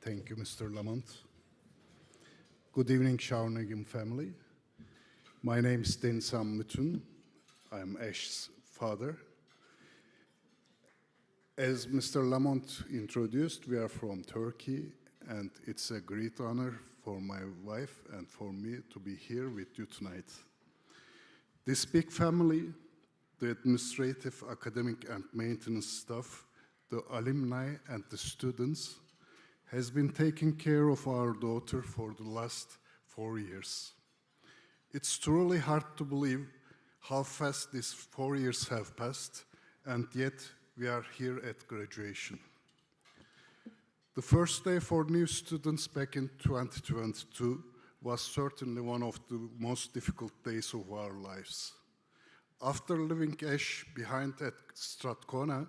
Thank you, Mr. Lamont. Good evening, Shawnigan family. My name is Denizen Mutun. I'm Ash's father. As Mr. Lamont introduced, we are from Turkey, and it's a great honor for my wife and for me to be here with you tonight. This big family, the administrative, academic, and maintenance staff, the alumni, and the students, has been taking care of our daughter for the last 4 years. It's truly hard to believe how fast these 4 years have passed, and yet we are here at graduation. The first day for new students back in 2022 was certainly one of the most difficult days of our lives. After leaving Ash behind at Strathcona,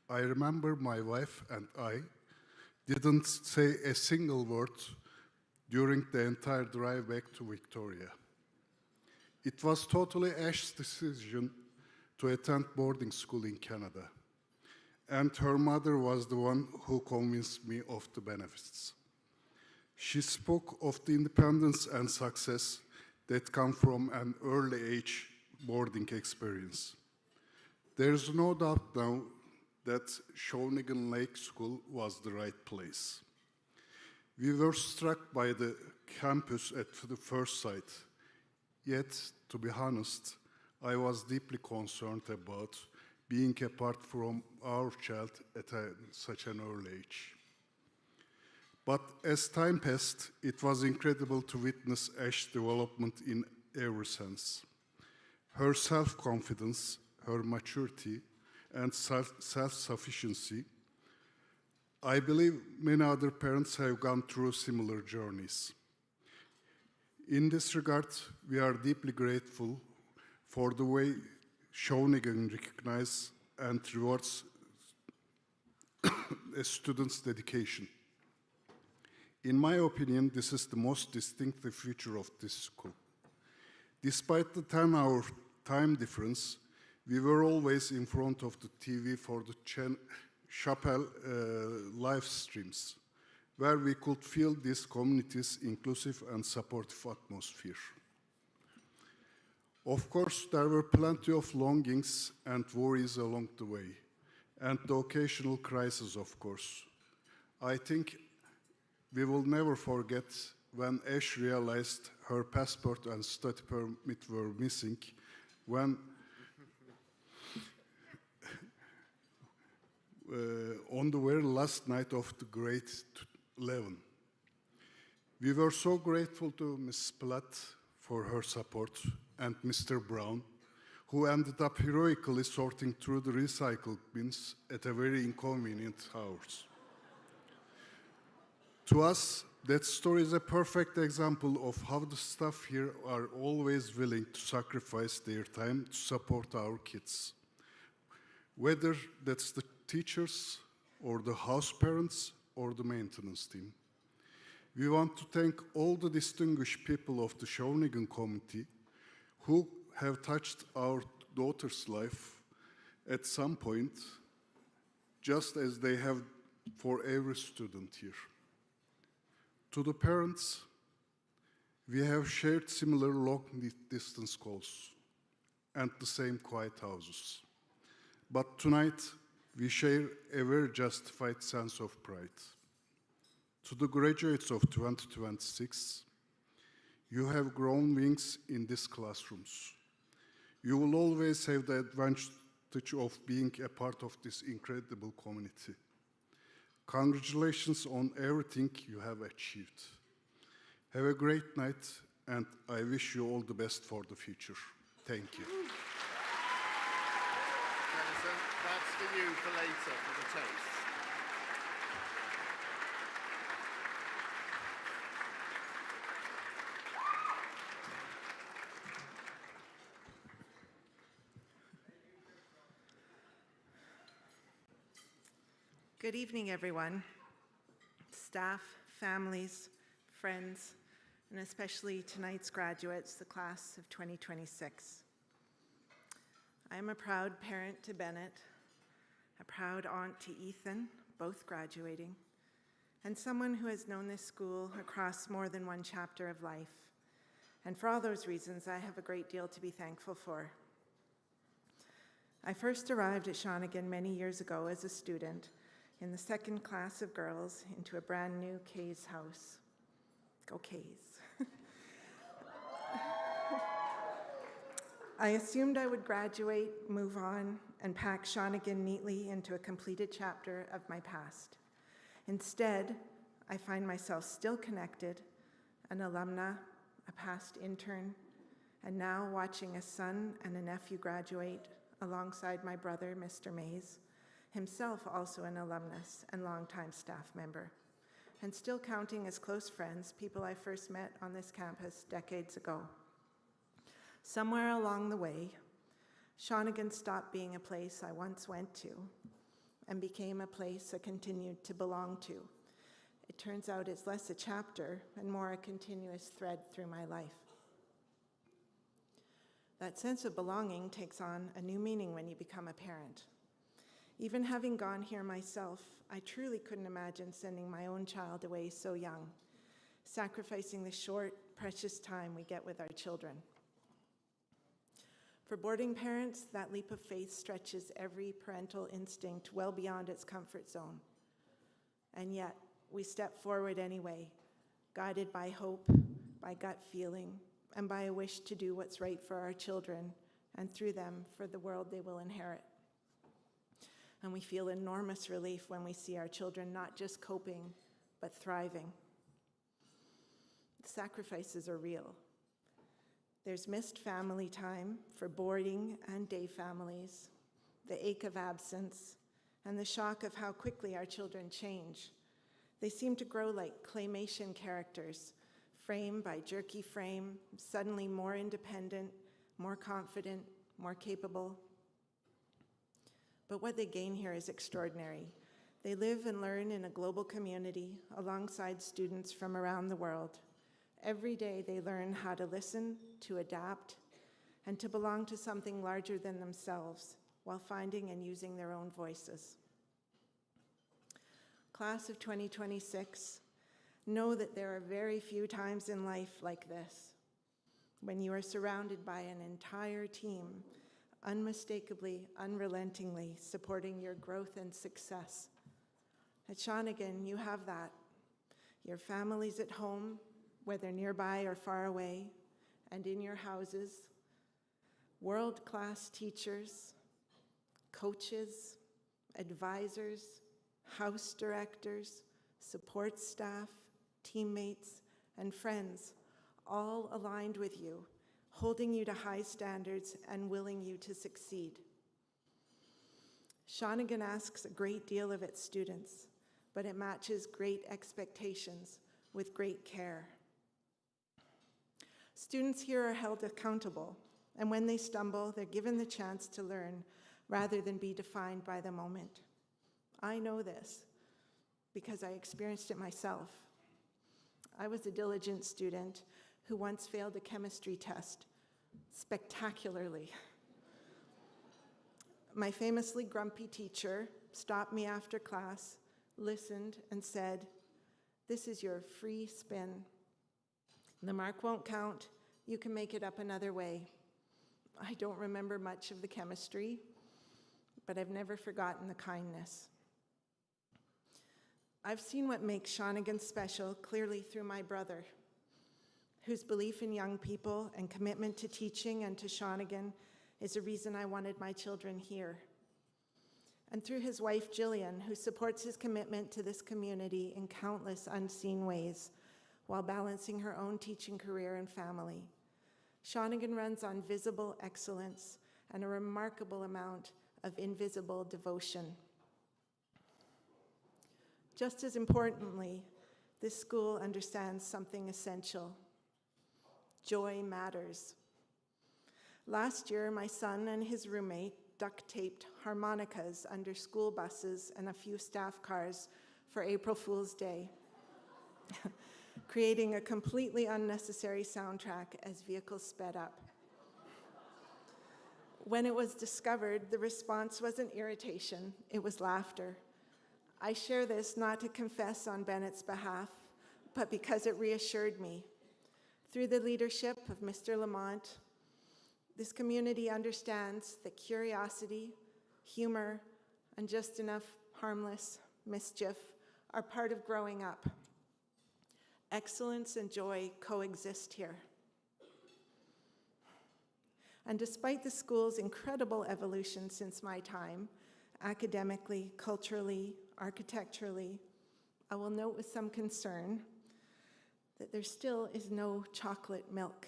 I remember my wife and I didn't say a single word during the entire drive back to Victoria. It was totally Ash's decision to attend boarding school in Canada, and her mother was the one who convinced me of the benefits. She spoke of the independence and success that come from an early age boarding experience. There's no doubt now that Shawnigan Lake School was the right place. We were struck by the campus at the first sight, yet, to be honest, I was deeply concerned about being apart from our child at such an early age. But as time passed, it was incredible to witness Ash's development in every sense. Her self-confidence, her maturity, and self-sufficiency. I believe many other parents have gone through similar journeys. In this regard, we are deeply grateful for the way Shawnigan recognizes and rewards a student's dedication. In my opinion, this is the most distinctive feature of this school. Despite the 10-hour time difference, we were always in front of the TV for the chapel live streams, where we could feel this community's inclusive and supportive atmosphere. Of course, there were plenty of longings and worries along the way, and the occasional crisis, of course. I think we will never forget when Ash realized her passport and study permit were missing, when on the very last night of the grade 11. We were so grateful to Ms. Platt for her support and Mr. Brown, who ended up heroically sorting through the recycle bins at a very inconvenient hours. To us, that story is a perfect example of how the staff here are always willing to sacrifice their time to support our kids. Whether that's the teachers or the house parents or the maintenance team. We want to thank all the distinguished people of the Shawnigan community who have touched our daughter's life at some point, just as they have for every student here. To the parents, we have shared similar long-distance calls and the same quiet houses. But tonight, we share a very justified sense of pride. To the graduates of 2026, you have grown wings in these classrooms. You will always have the advantage of being a part of this incredible community. Congratulations on everything you have achieved. Have a great night, and I wish you all the best for the future. Thank you. Jonathan, that's for you for later, for the toast. Good evening, everyone. Staff, families, friends, and especially tonight's graduates, the class of 2026. I am a proud parent to Bennett, a proud aunt to Ethan, both graduating, and someone who has known this school across more than one chapter of life. And for all those reasons, I have a great deal to be thankful for. I first arrived at Shawnigan many years ago as a student in the second class of girls into a brand new K's house. Go K's. I assumed I would graduate, move on, and pack Shawnigan neatly into a completed chapter of my past. Instead, I find myself still connected, an alumna, a past intern, and now watching a son and a nephew graduate alongside my brother, Mr. Mays, himself also an alumnus and longtime staff member, and still counting as close friends people I first met on this campus decades ago. Somewhere along the way, Shawnigan stopped being a place I once went to and became a place I continued to belong to. It turns out it's less a chapter and more a continuous thread through my life. That sense of belonging takes on a new meaning when you become a parent. Even having gone here myself, I truly couldn't imagine sending my own child away so young, sacrificing the short, precious time we get with our children. For boarding parents, that leap of faith stretches every parental instinct well beyond its comfort zone. And yet, we step forward anyway, guided by hope, by gut feeling, and by a wish to do what's right for our children, and through them, for the world they will inherit. And we feel enormous relief when we see our children not just coping, but thriving. The sacrifices are real. There's missed family time for boarding and day families, the ache of absence, and the shock of how quickly our children change. They seem to grow like claymation characters, frame by jerky frame, suddenly more independent, more confident, more capable. But what they gain here is extraordinary. They live and learn in a global community alongside students from around the world. Every day they learn how to listen, to adapt, and to belong to something larger than themselves while finding and using their own voices. Class of 2026, know that there are very few times in life like this, when you are surrounded by an entire team unmistakably, unrelentingly supporting your growth and success. At Shawnigan, you have that. Your families at home, whether nearby or far away, and in your houses, world-class teachers, coaches, advisors, house directors, support staff, teammates, and friends, all aligned with you, holding you to high standards and willing you to succeed. Shawnigan asks a great deal of its students, but it matches great expectations with great care. Students here are held accountable, and when they stumble, they're given the chance to learn rather than be defined by the moment. I know this because I experienced it myself. I was a diligent student who once failed a chemistry test spectacularly. My famously grumpy teacher stopped me after class, listened, and said, "This is your free spin. The mark won't count. You can make it up another way." I don't remember much of the chemistry, but I've never forgotten the kindness. I've seen what makes Shawnigan special clearly through my brother, whose belief in young people and commitment to teaching and to Shawnigan is a reason I wanted my children here. And through his wife, Jillian, who supports his commitment to this community in countless unseen ways while balancing her own teaching career and family. Shawnigan runs on visible excellence and a remarkable amount of invisible devotion. Just as importantly, this school understands something essential. Joy matters. Last year, my son and his roommate duct-taped harmonicas under school buses and a few staff cars for April Fool's Day, creating a completely unnecessary soundtrack as vehicles sped up. When it was discovered, the response wasn't irritation, it was laughter. I share this not to confess on Bennett's behalf, but because it reassured me. Through the leadership of Mr. Lamont, this community understands that curiosity, humor, and just enough harmless mischief are part of growing up. Excellence and joy coexist here. And despite the school's incredible evolution since my time, academically, culturally, architecturally, I will note with some concern that there still is no chocolate milk.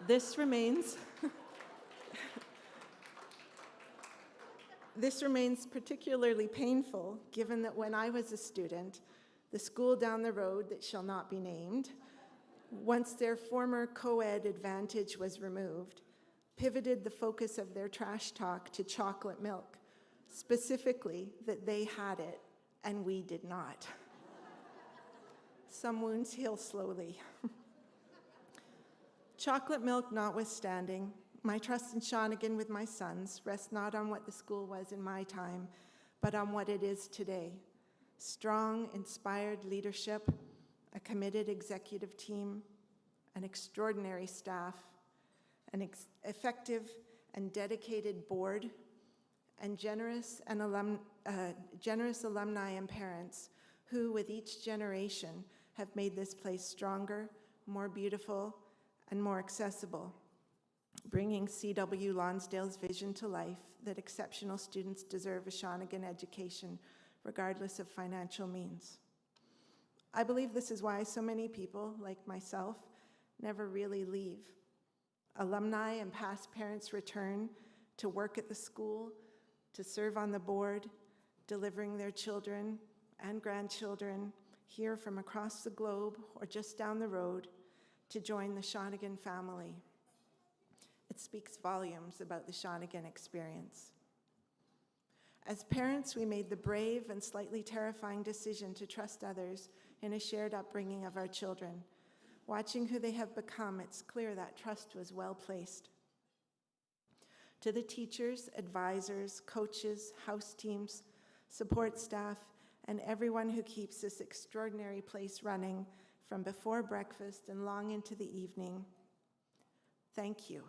This remains particularly painful, given that when I was a student, the school down the road that shall not be named, once their former co-ed advantage was removed, pivoted the focus of their trash talk to chocolate milk, specifically that they had it and we did not. Some wounds heal slowly. Chocolate milk notwithstanding, my trust in Shawnigan with my sons rests not on what the school was in my time, but on what it is today. Strong, inspired leadership, a committed executive team, an extraordinary staff, an effective and dedicated board, and generous alumni and parents who, with each generation, have made this place stronger, more beautiful, and more accessible, bringing C.W. Lonsdale's vision to life that exceptional students deserve a Shawnigan education, regardless of financial means. I believe this is why so many people, like myself, never really leave. Alumni and past parents return to work at the school, to serve on the board, delivering their children and grandchildren here from across the globe or just down the road to join the Shawnigan family. It speaks volumes about the Shawnigan experience. As parents, we made the brave and slightly terrifying decision to trust others in a shared upbringing of our children. Watching who they have become, it's clear that trust was well placed. To the teachers, advisors, coaches, house teams, support staff, and everyone who keeps this extraordinary place running from before breakfast and long into the evening, thank you.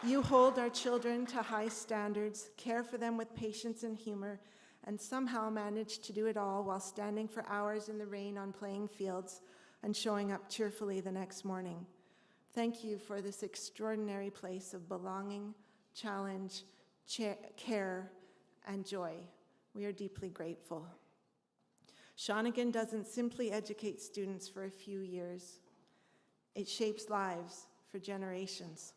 You hold our children to high standards, care for them with patience and humor, and somehow manage to do it all while standing for hours in the rain on playing fields and showing up cheerfully the next morning. Thank you for this extraordinary place of belonging, challenge, care, and joy. We are deeply grateful. Shawnigan doesn't simply educate students for a few years. It shapes lives for generations.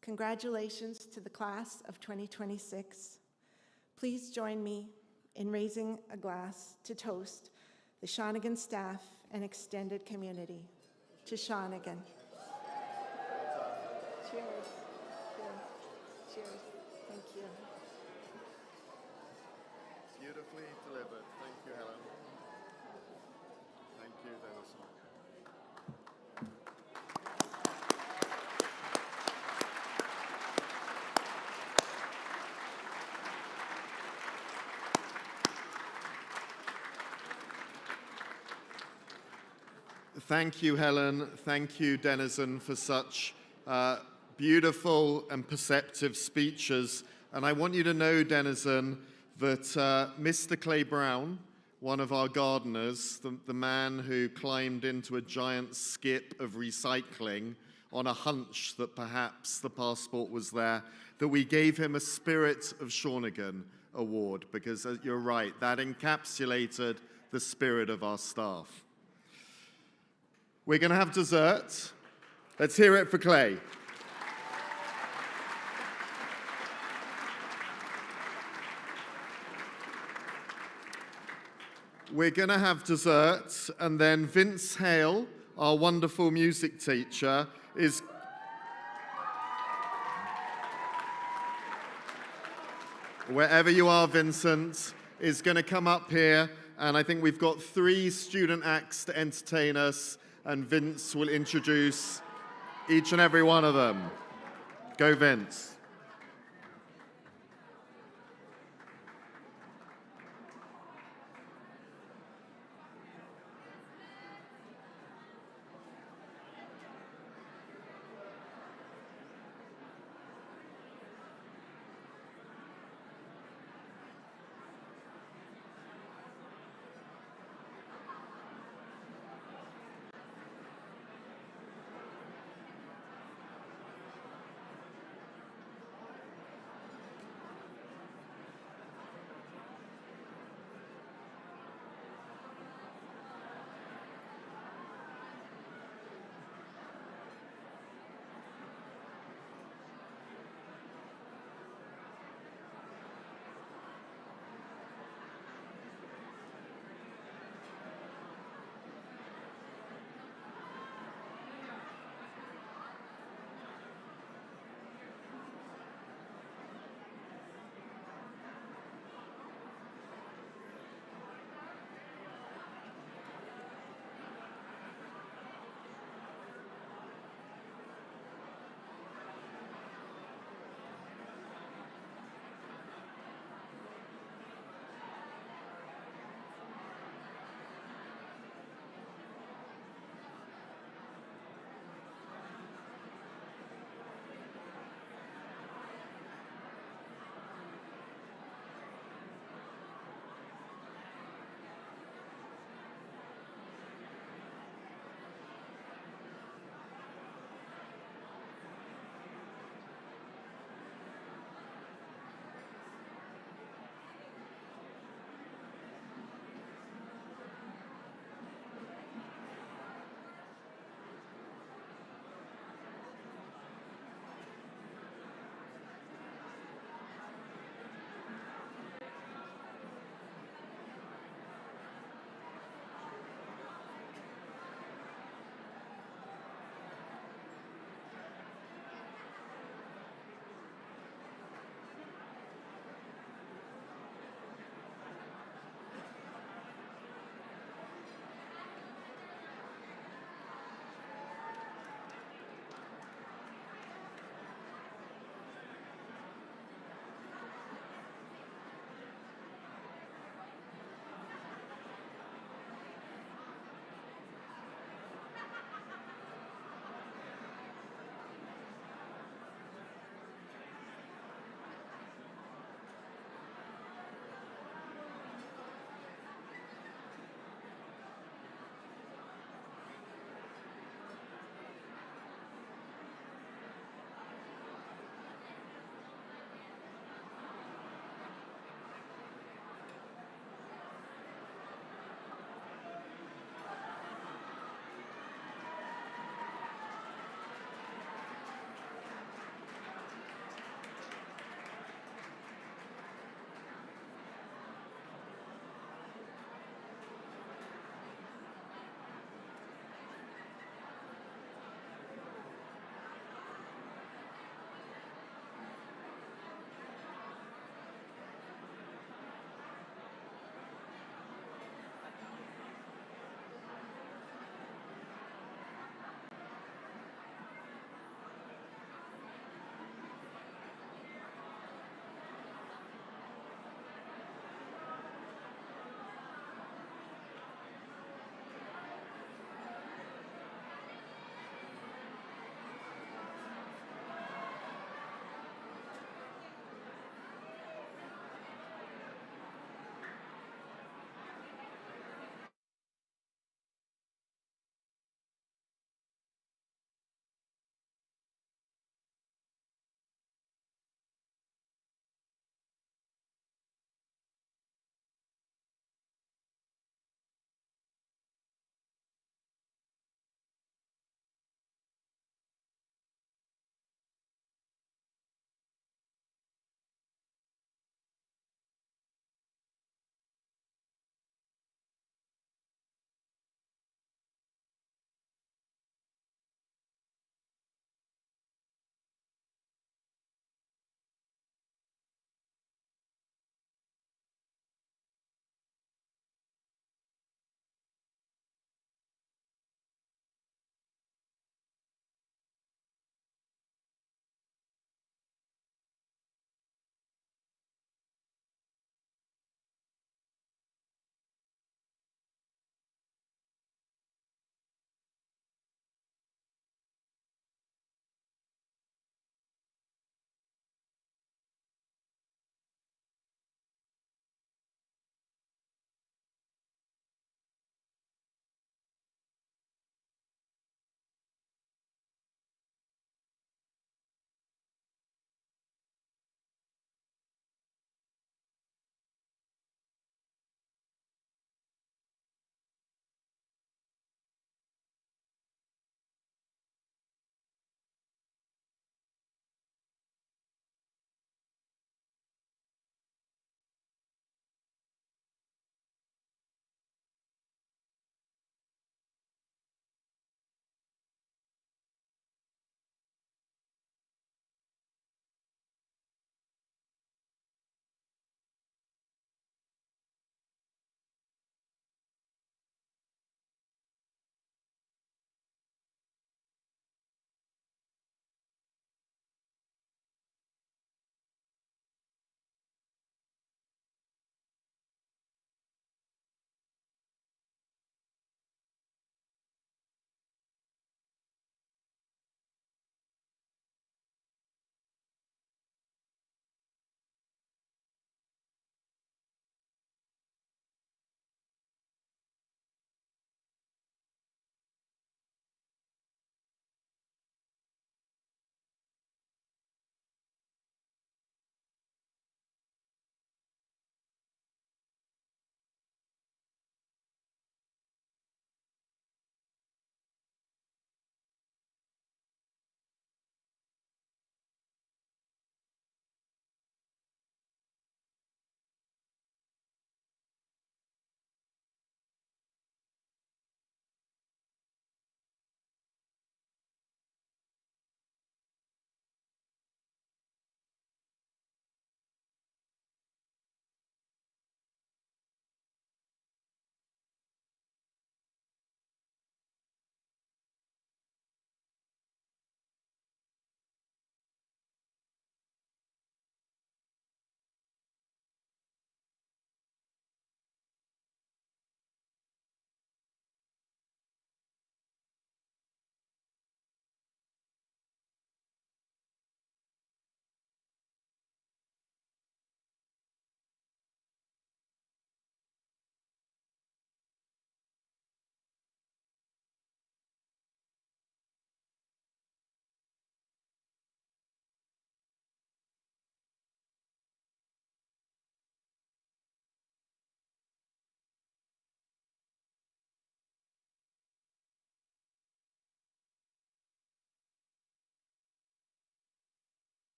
Congratulations to the class of 2026. Please join me in raising a glass to toast the Shawnigan staff and extended community. To Shawnigan. Cheers. Cheers. Cheers. Thank you. Beautifully delivered. Thank you, Helen. Thank you, Dennis. Thank you, Helen. Thank you, Denizen, for such beautiful and perceptive speeches. And I want you to know, Denizen, that Mr. Clay Brown, one of our gardeners, the man who climbed into a giant skip of recycling on a hunch that perhaps the passport was there, that we gave him a Spirit of Shawnigan award, because you're right, that encapsulated the spirit of our staff. We're going to have dessert. Let's hear it for Clay. We're going to have dessert, and then Vince Hale, our wonderful music teacher, is... Wherever you are, Vincent, is going to come up here, and I think we've got 3 student acts to entertain us, and Vince will introduce each and every one of them. Go, Vince.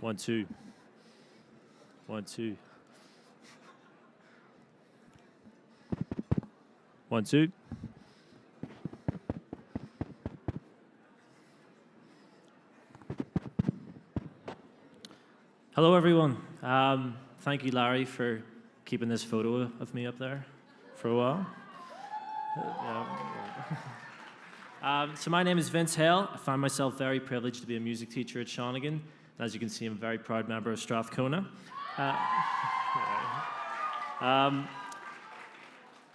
1, 2. 1, 2. 1, 2. Hello, everyone. Thank you, Larry, for keeping this photo of me up there for a while. So my name is Vince Hale. I find myself very privileged to be a music teacher at Shawnigan. And as you can see, I'm a very proud member of Strathcona. I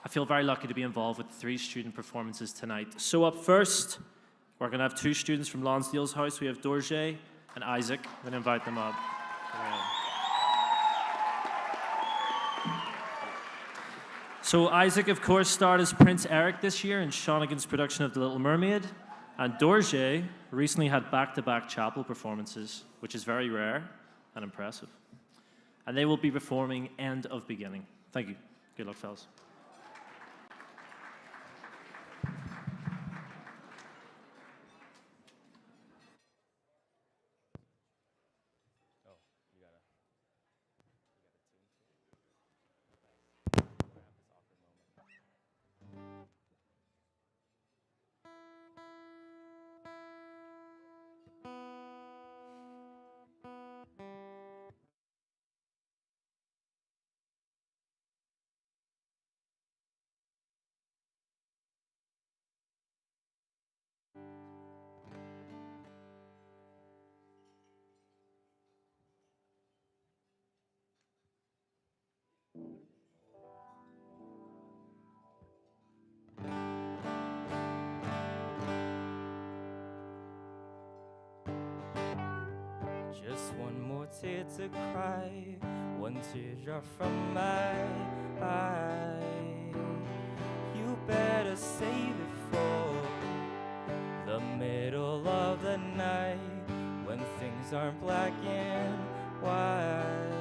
feel very lucky to be involved with 3 student performances tonight. So up first, we're going to have 2 students from Lonsdale's house. We have Dorje and Isaac. I'm going to invite them up. So Isaac, of course, starred as Prince Eric this year in Shawnigan's production of The Little Mermaid. And Dorje recently had back-to-back chapel performances, which is very rare and impressive. And they will be performing End of Beginning. Thank you. Good luck, fellas. Just one more tear to cry, one teardrop from my eye. You better save it for the middle of the night, when things aren't black and white.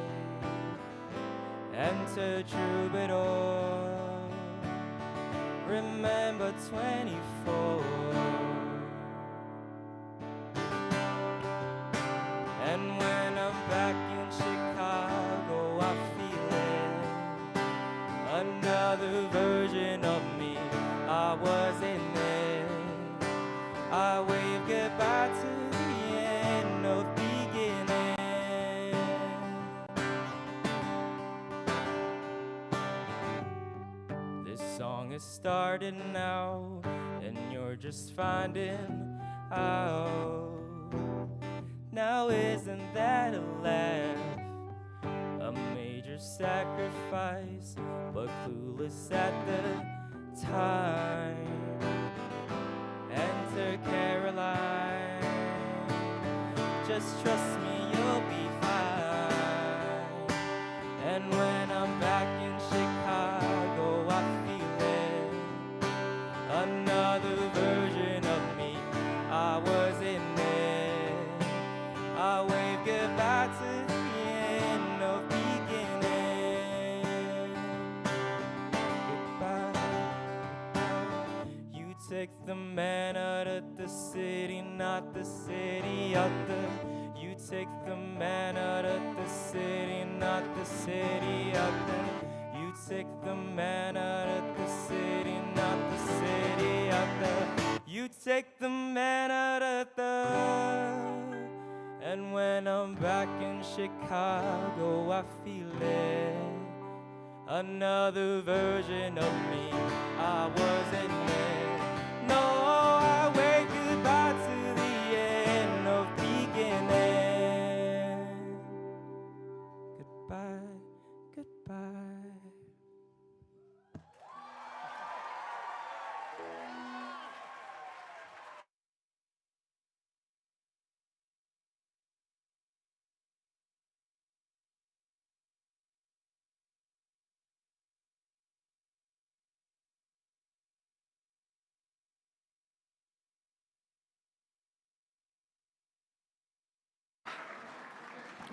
Enter troubadour, remember 24. And when I'm back in Chicago, I feel it. Another version of me, I wasn't there. I wave goodbye to the end of beginning. This song is started now, and you're just finding out. Now isn't that a laugh? A major sacrifice, but clueless at the time. Enter Caroline, just trust me, you'll be fine. And when I'm back in Chicago, I feel it. Another version of me, I wasn't there. I wave goodbye to the end of beginning. Goodbye. You take the man out of the city, not the city out there. You take the man out of the city, not the city out there. You take the man out of the city, not the city out there. You take the man out of the. And when I'm back in Chicago, I feel it. Another version of me, I wasn't there. No, I wave goodbye to the end of beginning. Goodbye, goodbye.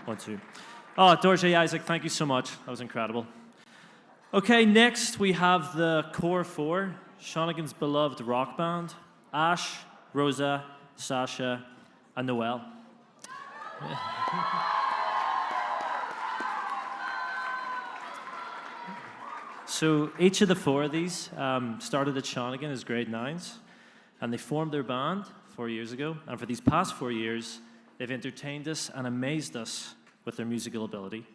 One, two. Oh, Dorje, Isaac, thank you so much. That was incredible. Okay, next we have the Core 4, Shawnigan's beloved rock band, Ash, Rosa, Sasha, and Noel. Yeah. So each of the four of these started at Shawnigan as grade 9s, and they formed their band 4 years ago. And for these past 4 years, they've entertained us and amazed us with their musical ability.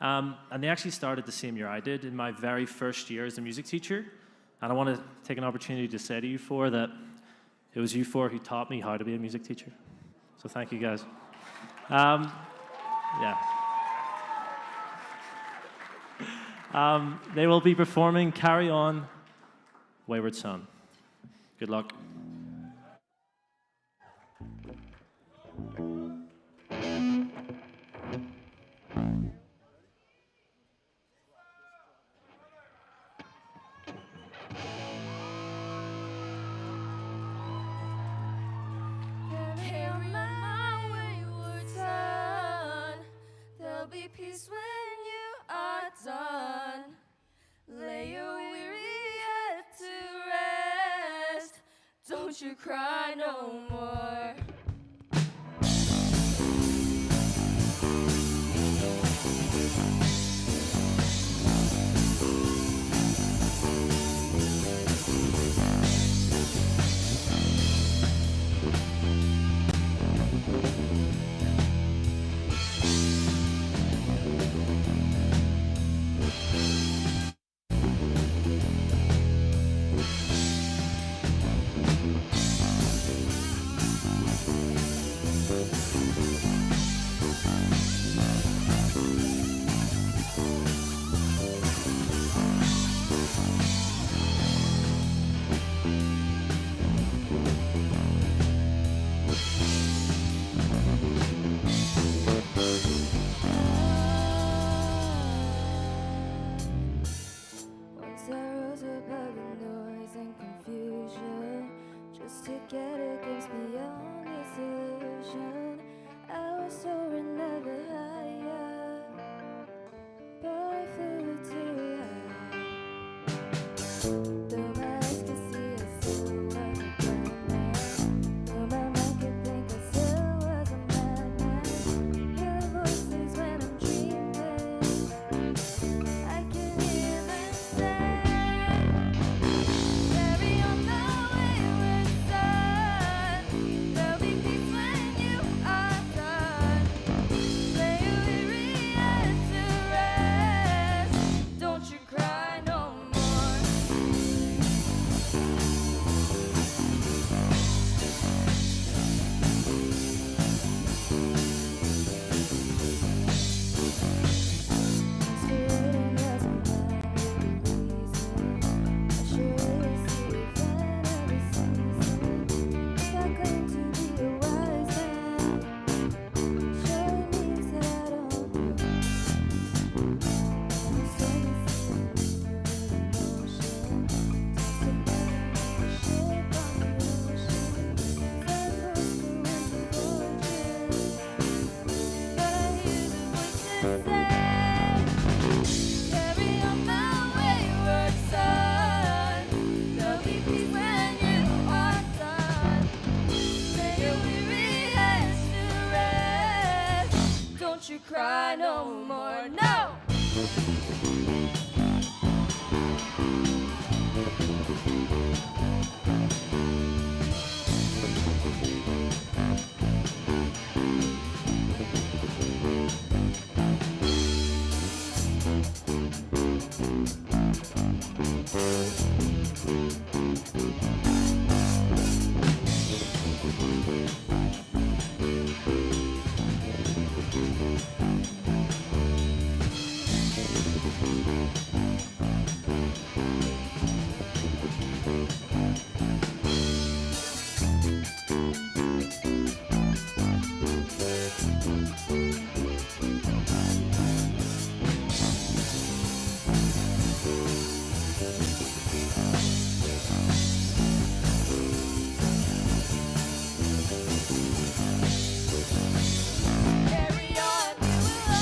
And they actually started the same year I did, in my very first year as a music teacher. And I want to take an opportunity to say to you four that it was you four who taught me how to be a music teacher. So thank you, guys. Yeah. They will be performing Carry On, Wayward Son. Good luck. Carry my wayward son. There'll be peace when you are done. Lay your weary head to rest. Don't you cry no more. Once I rose above the noise and confusion, just to get a glimpse beyond this illusion. I was soaring ever higher, but I flew too high. Though my eyes could see, I still was a blind man. Though my mind could think, I still was a madman. Hear the voices when I'm dreaming. I can hear them say, carry on the wayward son. There'll be peace when you are done. Lay your weary head to rest. Don't you cry no more. Masquerading as a man with reason, assuredly see every season. If I claim to be a wise man, surely means that I don't know. And it's only through emotion, just a man, ship on the ocean. Cycles go into fortune, but I hear the voices say, carry on my wayward son. There'll be peace when you are done. Lay your weary heads to rest. Don't you cry no more, no! Carry on, you will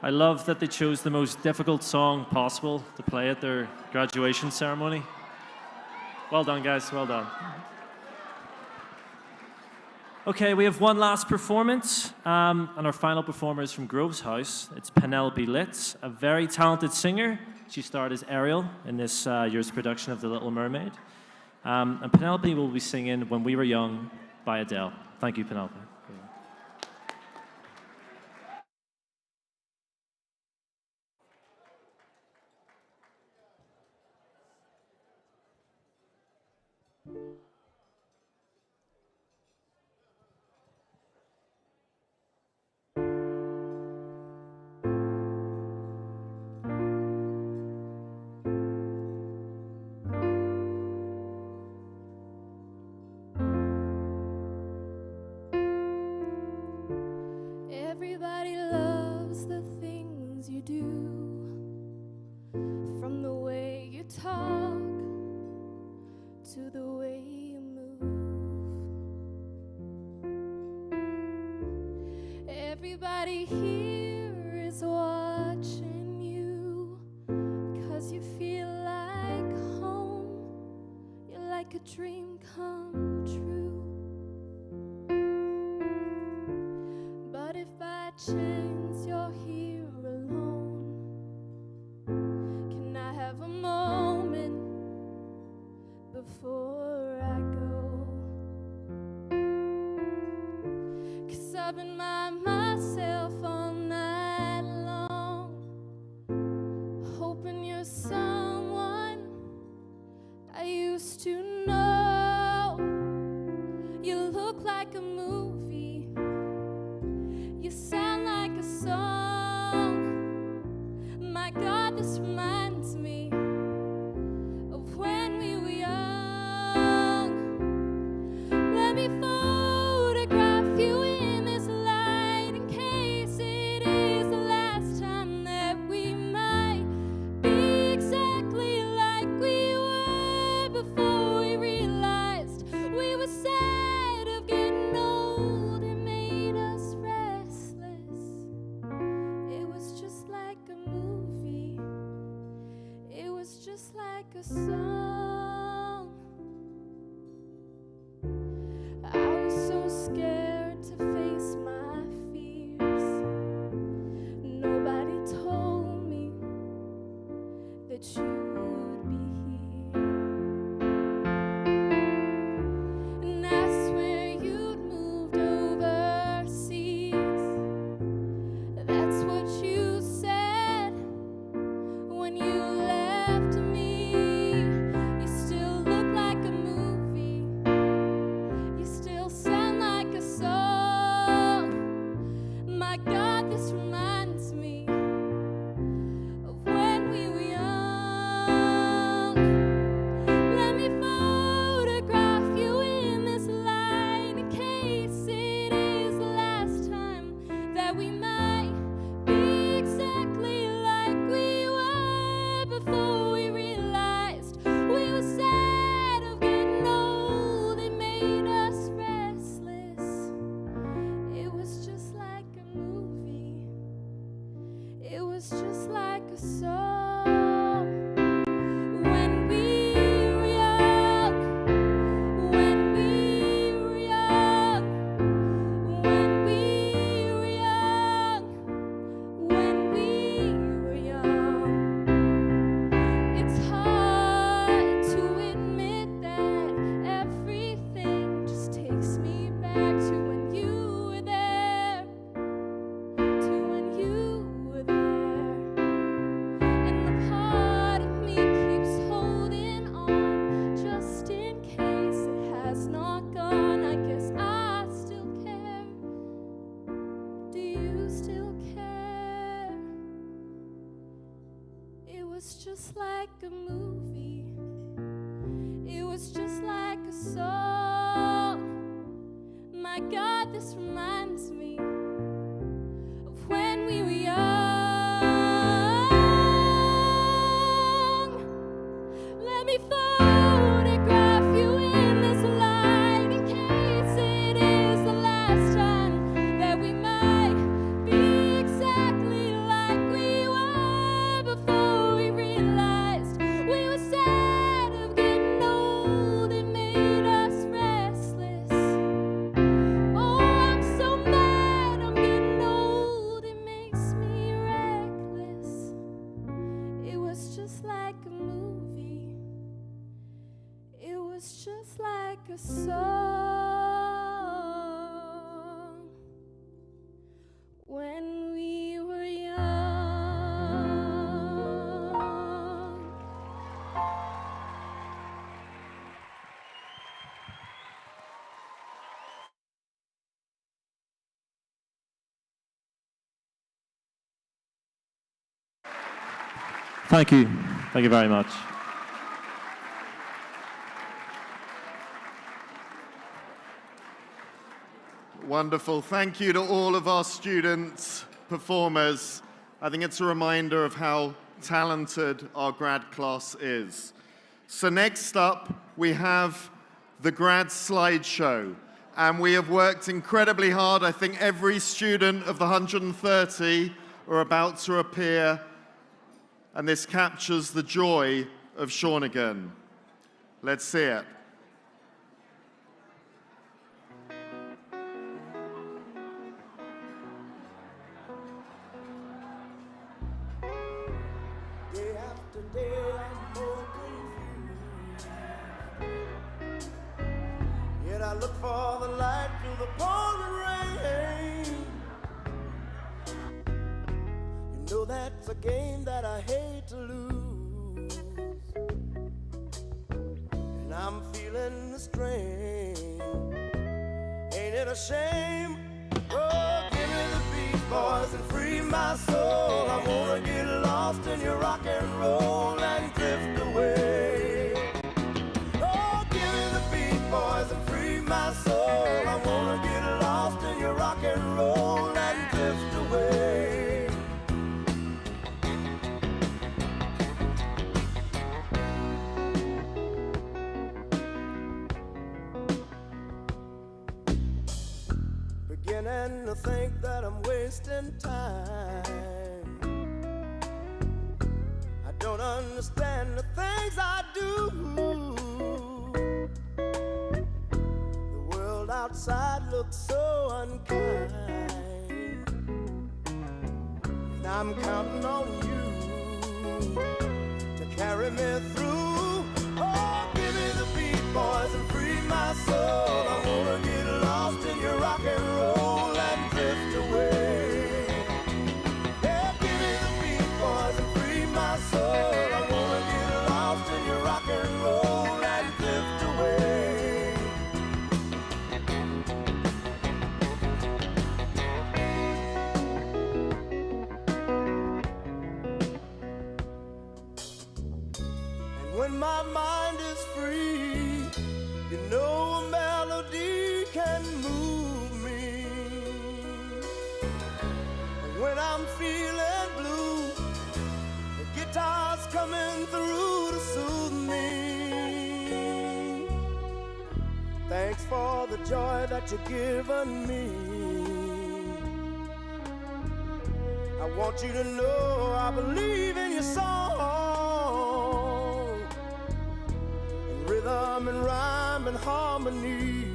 I love that they chose the most difficult song possible to play at their graduation ceremony. Well done, guys. Well done. Okay, we have one last performance, and our final performer is from Grove's House. It's Penelope Litz, a very talented singer. She starred as Ariel in this year's production of The Little Mermaid. And Penelope will be singing When We Were Young by Adele. Thank you, Penelope. Everybody loves the things you do, from the way you talk to the way you move. Everybody here is watching you, 'cause you feel like home. You're like a dream come true. But if by chance you're here alone, can I have a moment before I go? 'Cause I've been by myself all night long, hoping you're someone I used to know. You look like a movie, you sound like a song. My God, this reminds me of when we were young. Let me photograph you in this light, in case it is the last time that we might be exactly like we were before we realized we were sad of getting old. It made us restless. It was just like a movie. It was just like a song. I was so scared to face my fears. Nobody told me that you would be here. And I swear you'd moved overseas. That's what you said when you left me. You still look like a movie. You still sound like a song. My God, this reminds me of when we were young. Let me photograph you in this light, in case it is the last time that we might be exactly like we were before we realized we were sad of getting old. It made us restless. It was just like a movie. It was just like a song. you still care. It was just like a movie. It was just like a song. My God, this reminds me of when we were young. Let me photograph you in this light in case it is the last time that we might be exactly like we were before we realized we were sad of getting old. It made us restless. Oh, I'm so mad I'm getting old. It makes me reckless. It was just like a movie. It was just like a song when we were young. Thank you. Thank you very much. Wonderful. Thank you to all of our students, performers. I think it's a reminder of how talented our grad class is. So next up, we have the grad slideshow. And we have worked incredibly hard. I think every student of the 130 are about to appear. And this captures the joy of Shawnigan. Let's see it. Day after day, I'm more confused. Yet I look for the light through the pouring rain. You know that's a game that I hate to lose. And I'm feeling the strain. Ain't it a shame? Oh, give me the beat, boys, and free my soul. I wanna get lost in your rock and roll and drift away. Oh, give me the beat, boys, and free my soul. I wanna get lost in your rock and roll and drift away. Beginning to think that I'm wasting time. I don't understand the things I do. The world outside looks so unkind. And I'm counting on you to carry me through. Oh, give me the beat, boys, and free my soul. I wanna get lost in your rock and roll and drift away. Yeah, give me the beat, boys, and free my soul. I wanna get lost in your rock and roll and drift away. And when my mind is free, you know a melody can move me. And when I'm feeling blue, the guitar's coming through to soothe me. Thanks for the joy that you've given me. I want you to know I believe in your song. In rhythm and rhyme and harmony,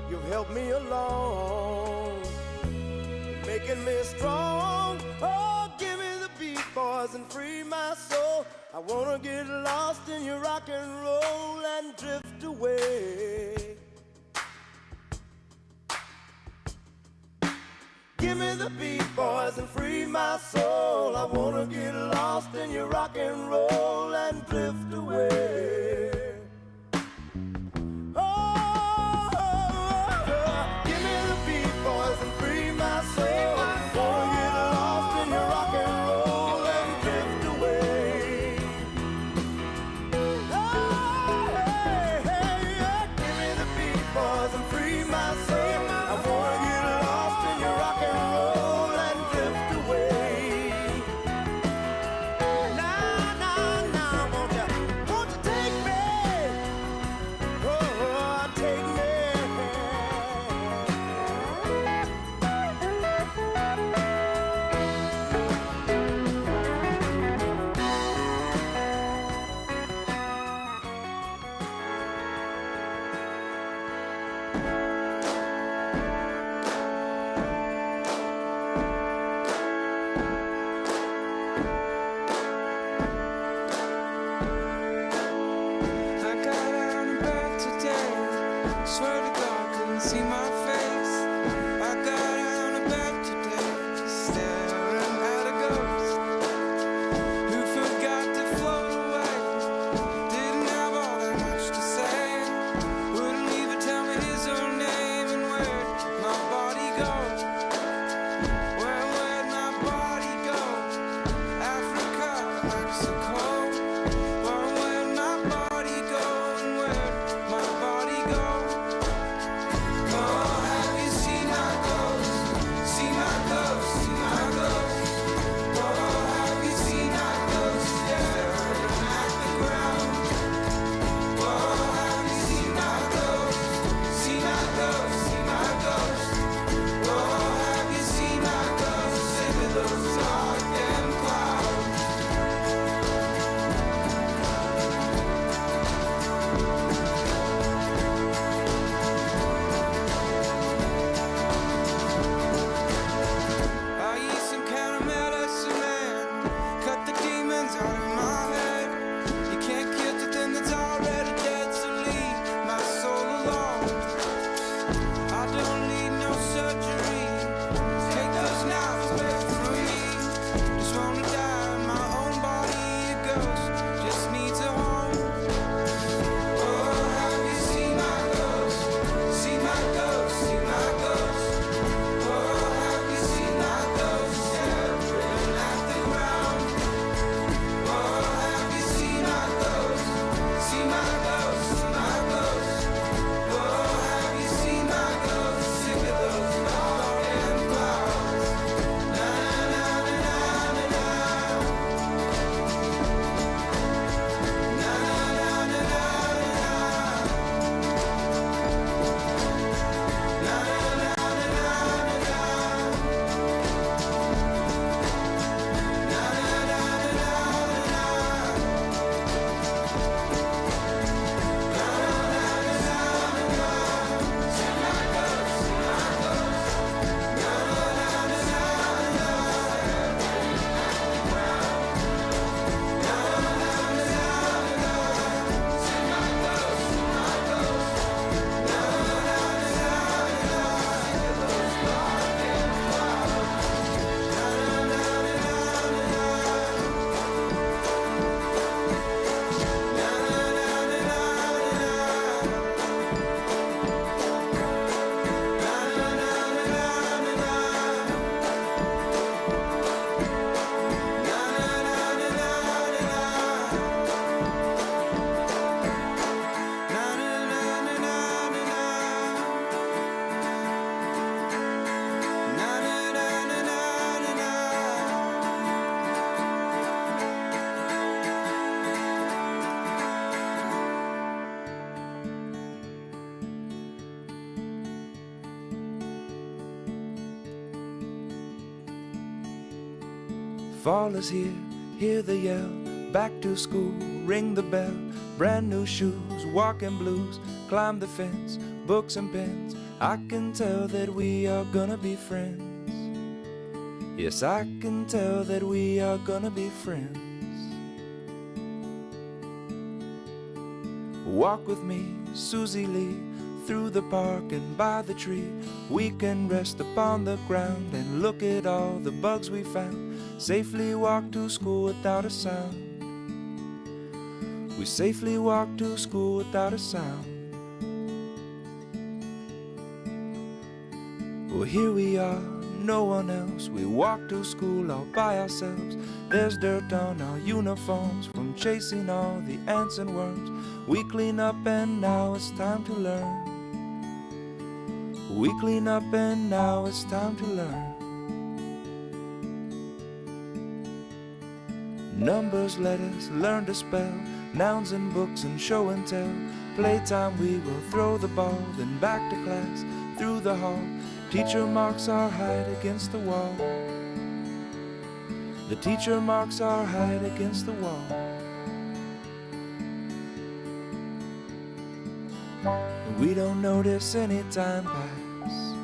you've helped me along, making me strong. Oh, give me the beat, boys, and free my soul. I wanna get lost in your rock and roll and drift away. Give me the beat, boys, and free my soul. I wanna get lost in your rock and roll and drift away. Oh, give me the beat, Fall is here, hear the yell, back to school, ring the bell, brand new shoes, walking blues, climb the fence, books and pens. I can tell that we are gonna be friends. Yes, I can tell that we are gonna be friends. Walk with me, Susie Lee, through the park and by the tree. We can rest upon the ground and look at all the bugs we found. Safely walk to school without a sound. We safely walk to school without a sound. Well, here we are, no one else. We walk to school all by ourselves. There's dirt on our uniforms from chasing all the ants and worms. We clean up and now it's time to learn. We clean up and now it's time to learn. Numbers, letters, learn to spell, nouns and books and show and tell. Playtime we will throw the ball, then back to class, through the hall. Teacher marks our height against the wall. The teacher marks our height against the wall. And we don't notice any time pass,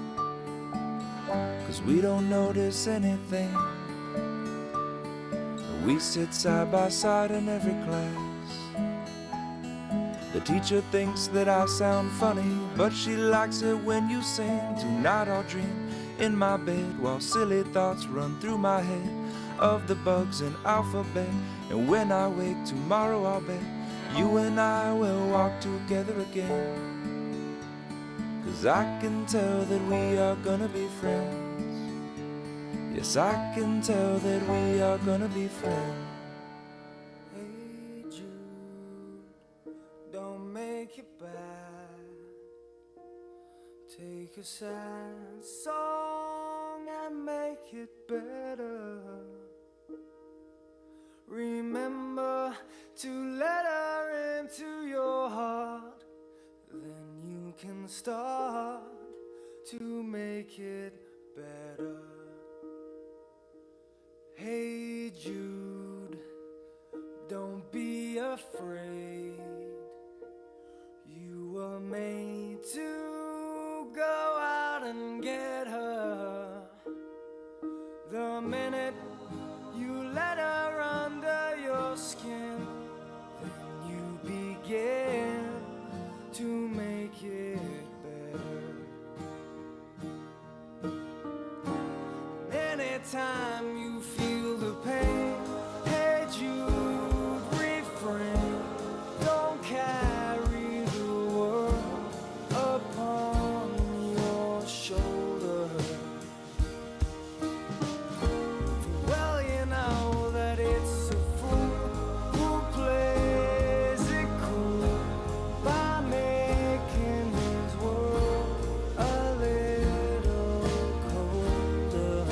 'cause we don't notice anything. We sit side by side in every class. The teacher thinks that I sound funny, but she likes it when you sing. Tonight I'll dream in my bed while silly thoughts run through my head of the bugs in alphabet. And when I wake tomorrow, I'll bet you and I will walk together again. 'Cause I can tell that we are gonna be friends. Yes, I can tell that we are gonna be friends. Hey Jude, don't make it bad. Take a sad song and make it better. Remember to let her into your heart. Then you can start to make it better. Hey Jude, don't be afraid. You were made to go out and get her. The minute you let her under your skin, then you begin to make it better. Anytime you feel the pain, hey Jude, refrain. Don't carry the world upon your shoulder. Well, you know that it's a fool who plays it cool by making his world a little colder.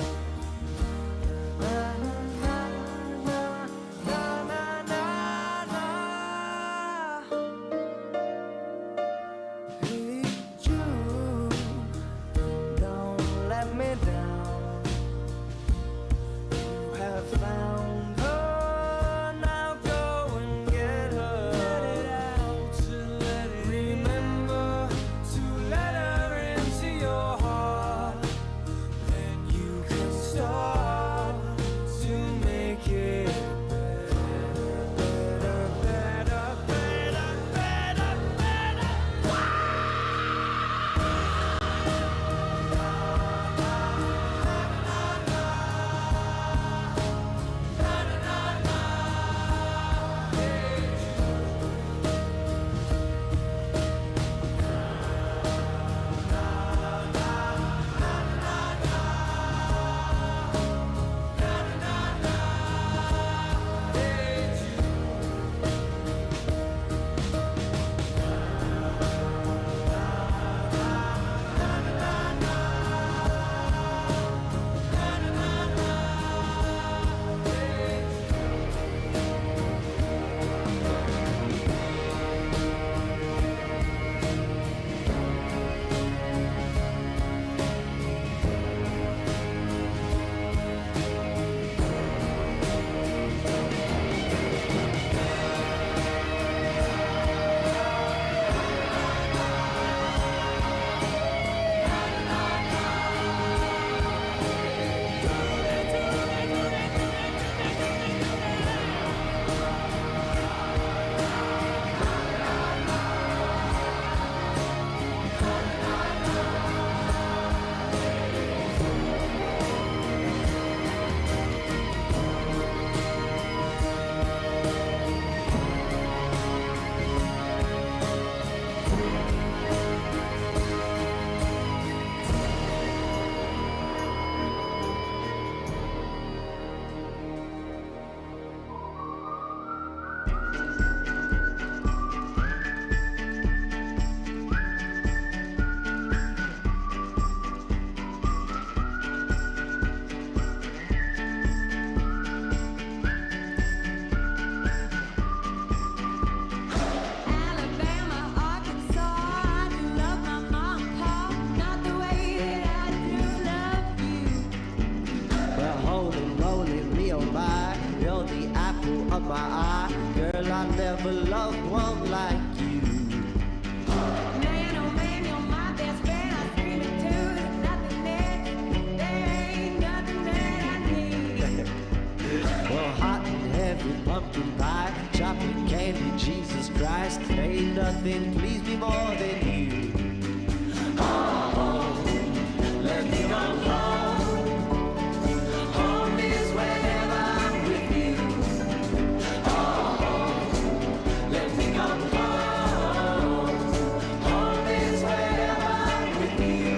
of my eye. Girl, I never loved one like you. Man, oh man, you're my best friend. I scream it too. There's nothing there ain't nothing that I need. Well, hot and heavy pumpkin pie, chocolate candy, Jesus Christ, ain't nothing please me more than you. Oh, let me go home. Home is wherever I'm with you. Oh, let me go home. Home is wherever I'm with you.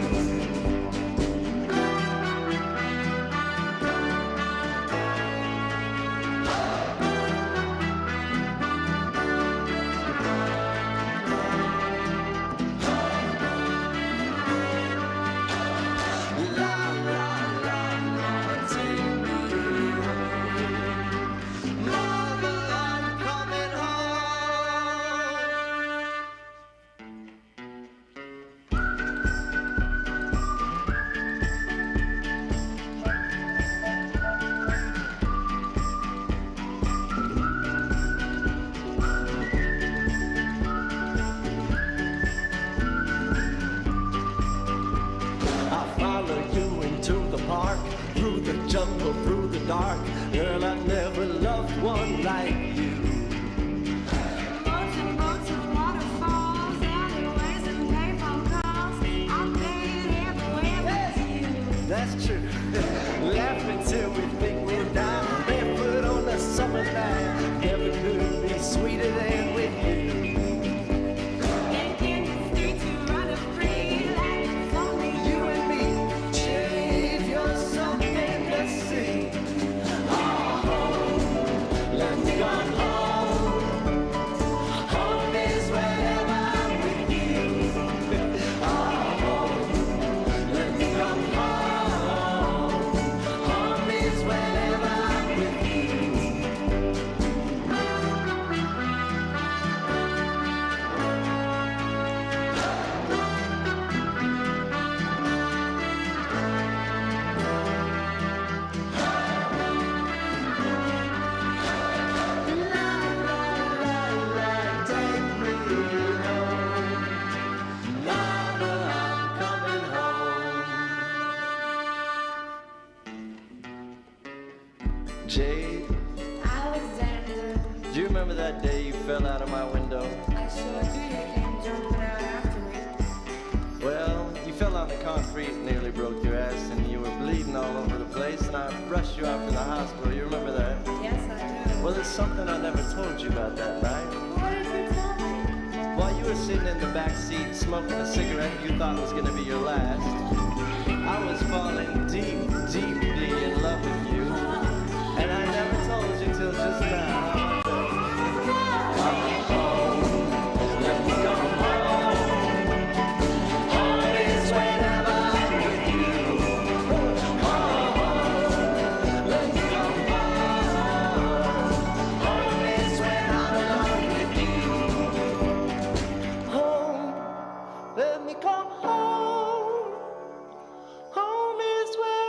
I'll follow you into the park, through the jungle, through the dark. Girl, I never loved one like you. Boats and boats and waterfalls, alleyways and payphone calls. I'm paying everywhere but you. That's true. Laughing till we think we'll die, barefoot on a summer night. Never could be sweeter than with you. And in the streets you run free like it's only You and me, Jade, you're something to see. Oh, let me go home. Home is wherever I'm with you. Oh, let me go home. Home is wherever I'm with you. Jade, Alexander. do you remember that day you fell out of my window? I sure do. You came jumping out after me. Well, you fell on the concrete and nearly broke your ass, and you were bleeding all over the place, and I rushed you out to the hospital. You remember that? Yes, I do. Well, there's something I never told you about that night. What did you tell me? While you were sitting in the back seat smoking a cigarette you thought was going to be your last, I was falling deep, deeply in love with you, and I never told you till just now. Let me go home. Home is wherever I'm with you. Let me go home. Home is when I'm alone with you. Home, let me come home. Home is where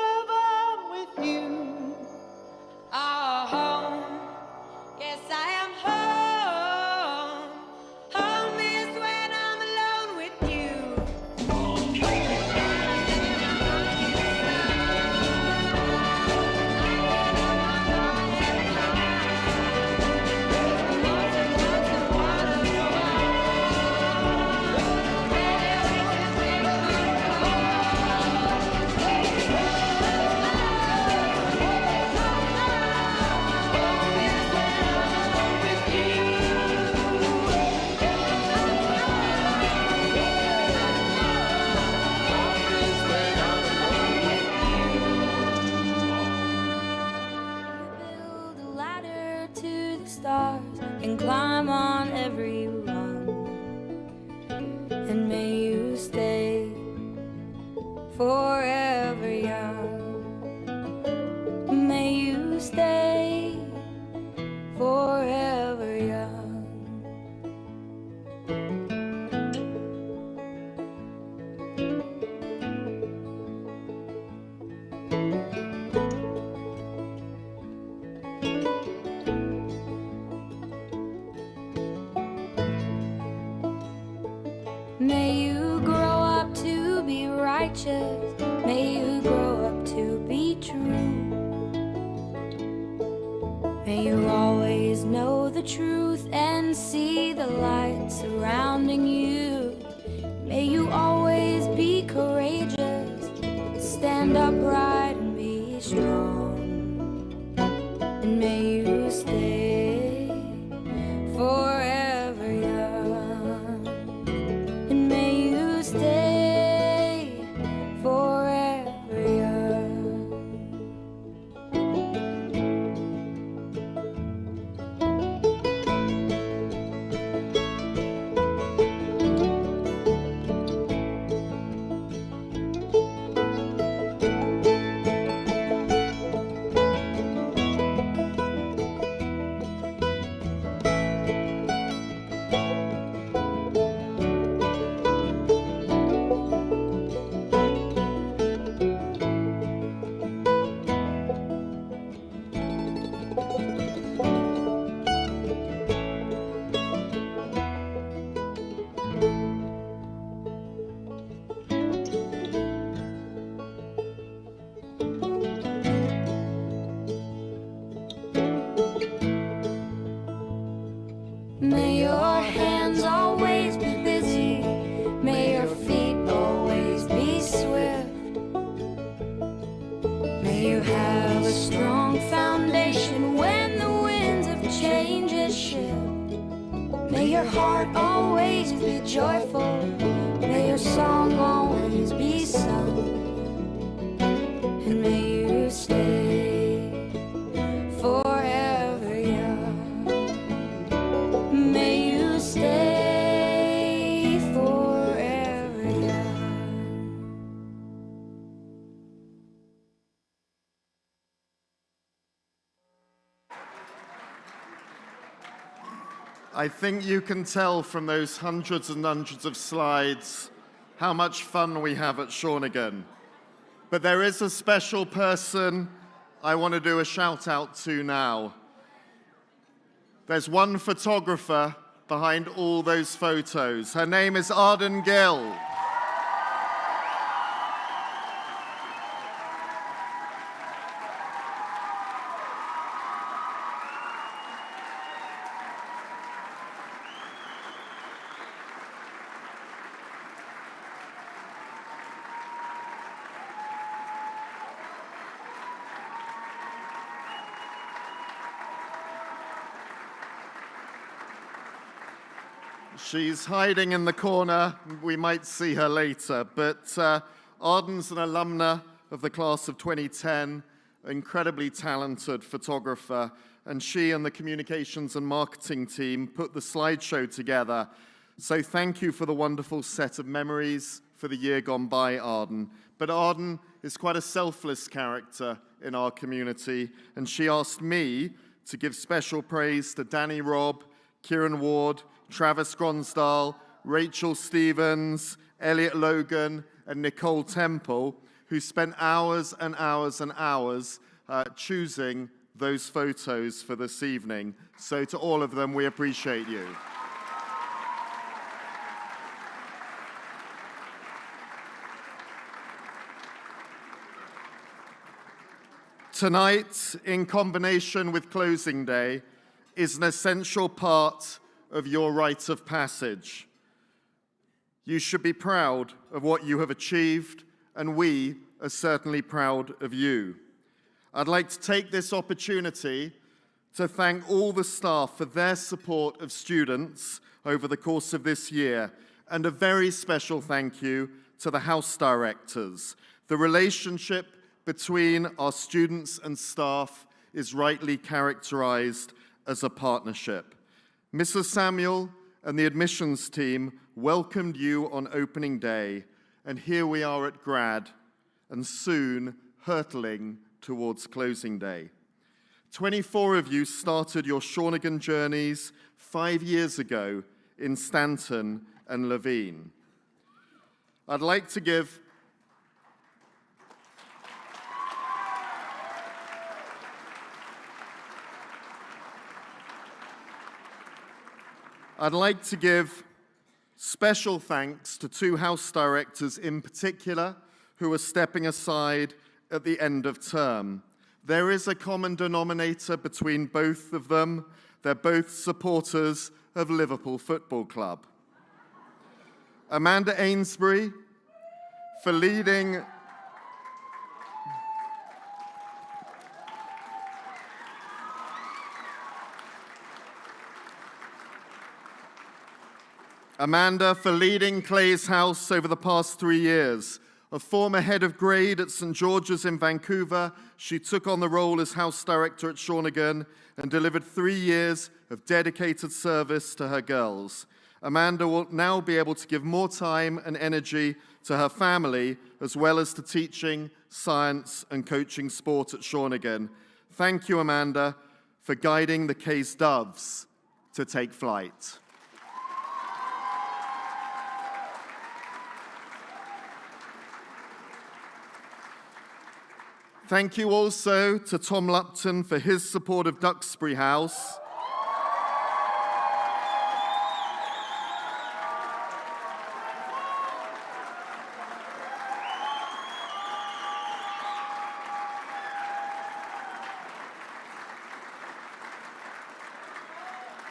stand upright and be strong. And may you stay forever young. And may you stay forever young. May your hands always be busy. May your feet always be swift. May you have a strong foundation when the winds of change shift. May your heart always be joyful. May your song always be sung. And may you stay forever young. May you stay forever young. I think you can tell from those hundreds and hundreds of slides how much fun we have at Shawnigan. But there is a special person I want to do a shout out to now. There's one photographer behind all those photos. Her name is Arden Gill. She's hiding in the corner. We might see her later. But Arden's an alumna of the class of 2010, incredibly talented photographer. And she and the communications and marketing team put the slideshow together. So thank you for the wonderful set of memories for the year gone by, Arden. But Arden is quite a selfless character in our community. And she asked me to give special praise to Danny Robb, Kieran Ward, Travis Gronsdahl, Rachel Stevens, Elliot Logan, and Nicole Temple, who spent hours and hours and hours choosing those photos for this evening. So to all of them, we appreciate you. Tonight, in combination with closing day, is an essential part of your rite of passage. You should be proud of what you have achieved, and we are certainly proud of you. I'd like to take this opportunity to thank all the staff for their support of students over the course of this year, and a very special thank you to the house directors. The relationship between our students and staff is rightly characterized as a partnership. Mrs. Samuel and the admissions team welcomed you on opening day, and here we are at grad, and soon hurtling towards closing day. 24 of you started your Shawnigan journeys 5 years ago in Stanton and Levine. I'd like to give special thanks to two house directors in particular who are stepping aside at the end of term. There is a common denominator between both of them. They're both supporters of Liverpool Football Club. Amanda Ainsbury for leading Amanda for leading Clay's House over the past 3 years. A former head of grade at St. George's in Vancouver, she took on the role as house director at Shawnigan and delivered 3 years of dedicated service to her girls. Amanda will now be able to give more time and energy to her family, as well as to teaching, science, and coaching sport at Shawnigan. Thank you, Amanda, for guiding the Case Doves to take flight. Thank you also to Tom Lupton for his support of Duxbury House.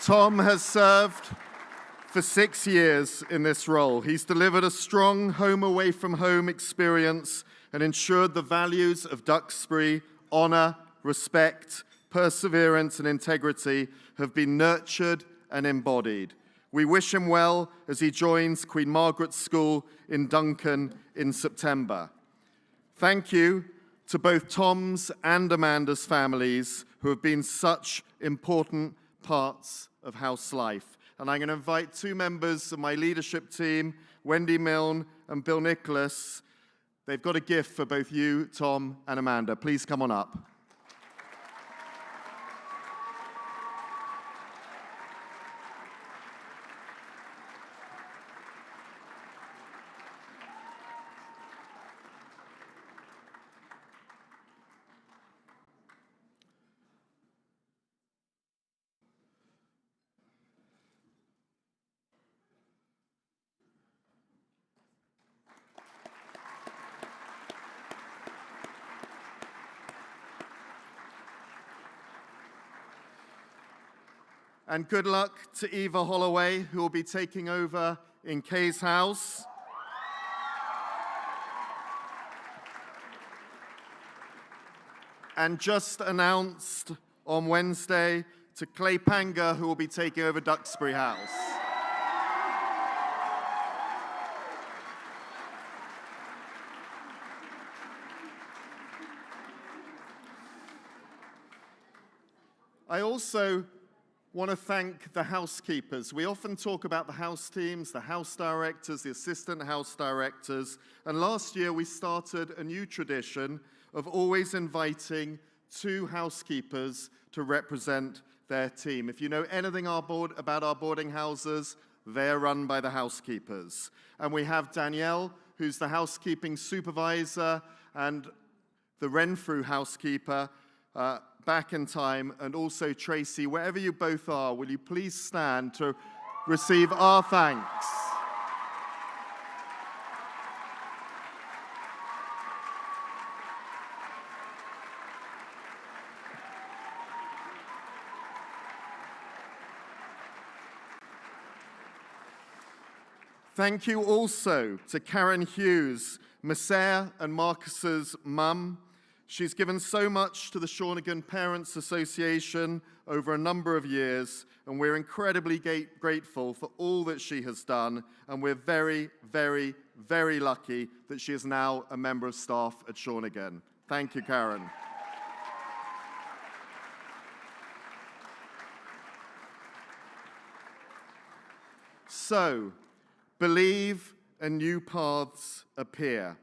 Tom has served for 6 years in this role. He's delivered a strong home away from home experience and ensured the values of Duxbury, honour, respect, perseverance and integrity have been nurtured and embodied. We wish him well as he joins Queen Margaret's School in Duncan in September. Thank you to both Tom's and Amanda's families who have been such important parts of house life. And I'm going to invite 2 members of my leadership team, Wendy Milne and Bill Nicholas. They've got a gift for both you, Tom, and Amanda. Please come on up. And good luck to Eva Holloway, who will be taking over in Kay's house. And just announced on Wednesday to Clay Panga, who will be taking over Duxbury House. I also want to thank the housekeepers. We often talk about the house teams, the house directors, the assistant house directors, and last year we started a new tradition of always inviting 2 housekeepers to represent their team. If you know anything about our boarding houses, they're run by the housekeepers. And we have Danielle, who's the housekeeping supervisor, and the Renfrew housekeeper, back in time, and also Tracy, wherever you both are, will you please stand to receive our thanks? Thank you also to Karen Hughes, Masser and Marcus's mum. She's given so much to the Shawnigan Parents Association over a number of years, and we're incredibly grateful for all that she has done, and we're very, very, very lucky that she is now a member of staff at Shawnigan. Thank you, Karen. So, believe and new paths appear.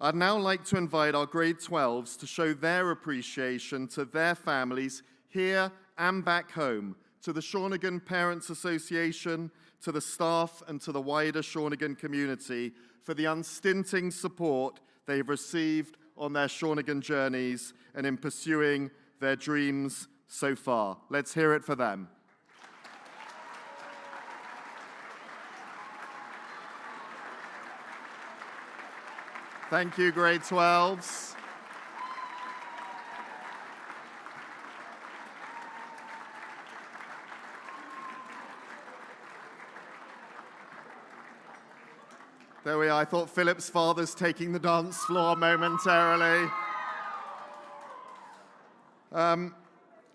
I'd now like to invite our grade 12s to show their appreciation to their families here and back home, to the Shawnigan Parents Association, to the staff and to the wider Shawnigan community for the unstinting support they've received on their Shawnigan journeys and in pursuing their dreams so far. Let's hear it for them. Thank you, grade 12s. There we are. I thought Philip's father's taking the dance floor momentarily.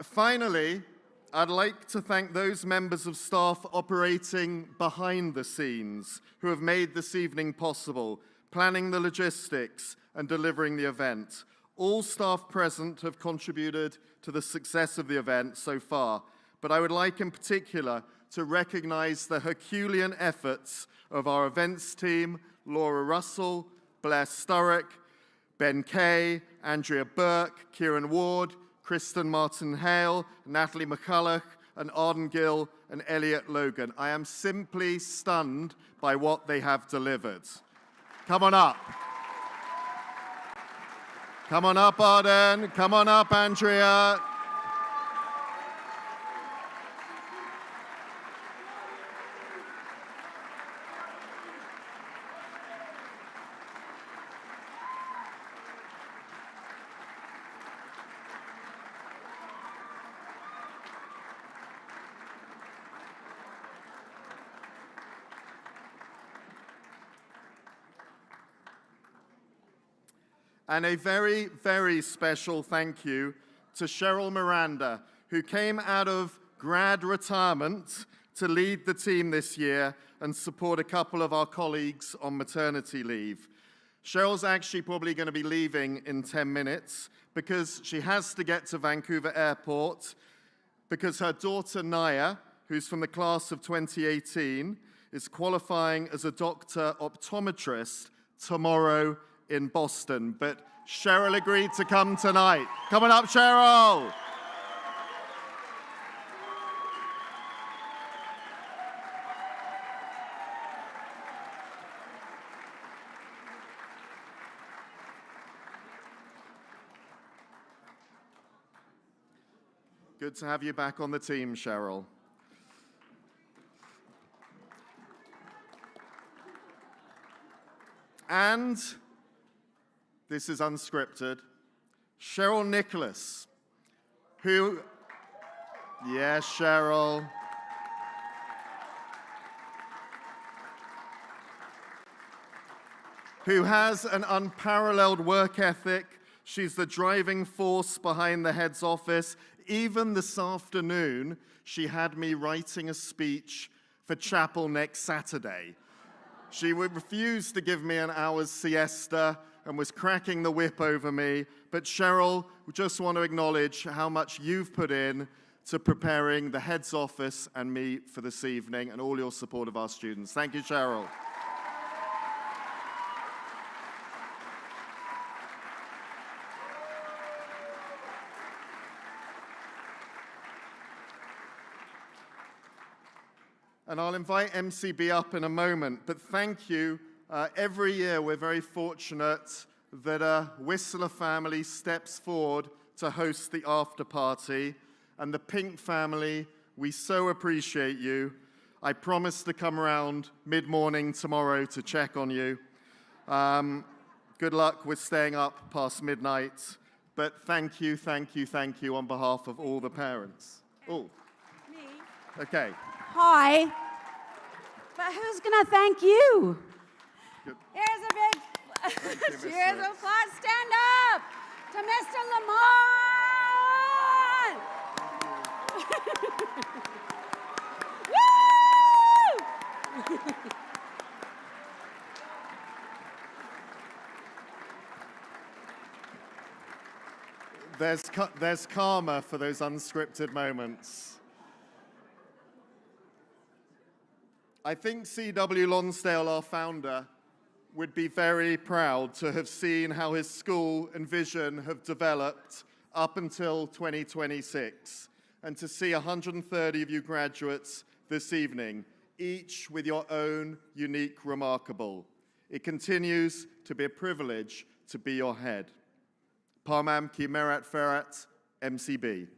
Finally, I'd like to thank those members of staff operating behind the scenes who have made this evening possible, planning the logistics and delivering the event. All staff present have contributed to the success of the event so far, but I would like in particular to recognize the Herculean efforts of our events team, Laura Russell, Blair Sturrock, Ben Kay, Andrea Burke, Kieran Ward, Kristen Martin-Hale, Natalie McCulloch, and Arden Gill and Elliot Logan. I am simply stunned by what they have delivered. Come on up. Come on up, Arden. Come on up, Andrea. And a very, very special thank you to Cheryl Miranda, who came out of grad retirement to lead the team this year and support a couple of our colleagues on maternity leave. Cheryl's actually probably going to be leaving in 10 minutes because she has to get to Vancouver Airport because her daughter Naya, who's from the class of 2018, is qualifying as a doctor optometrist tomorrow in Boston, but Cheryl agreed to come tonight. Come on up, Cheryl! Good to have you back on the team, Cheryl. And this is unscripted. Cheryl Nicholas, who, yes, Cheryl, who has an unparalleled work ethic. She's the driving force behind the head's office. Even this afternoon, she had me writing a speech for chapel next Saturday. She refused to give me an hour's siesta and was cracking the whip over me. But Cheryl, we just want to acknowledge how much you've put in to preparing the head's office and me for this evening and all your support of our students. Thank you, Cheryl. And I'll invite MCB up in a moment, but thank you. Every year we're very fortunate that a Whistler family steps forward to host the after party. And the Pink family, we so appreciate you. I promise to come around mid-morning tomorrow to check on you. Good luck with staying up past midnight. But thank you, thank you, thank you on behalf of all the parents. Oh, Me? okay. Hi. But who's going to thank you? Good. Here's a big you, cheers Miss of applause. Stand up to Mr. Lamont. Woo! There's karma for those unscripted moments. I think C.W. Lonsdale, our founder, would be very proud to have seen how his school and vision have developed up until 2026, and to see 130 of you graduates this evening, each with your own unique remarkable. It continues to be a privilege to be your head. Parmam ki merat ferat, MCB.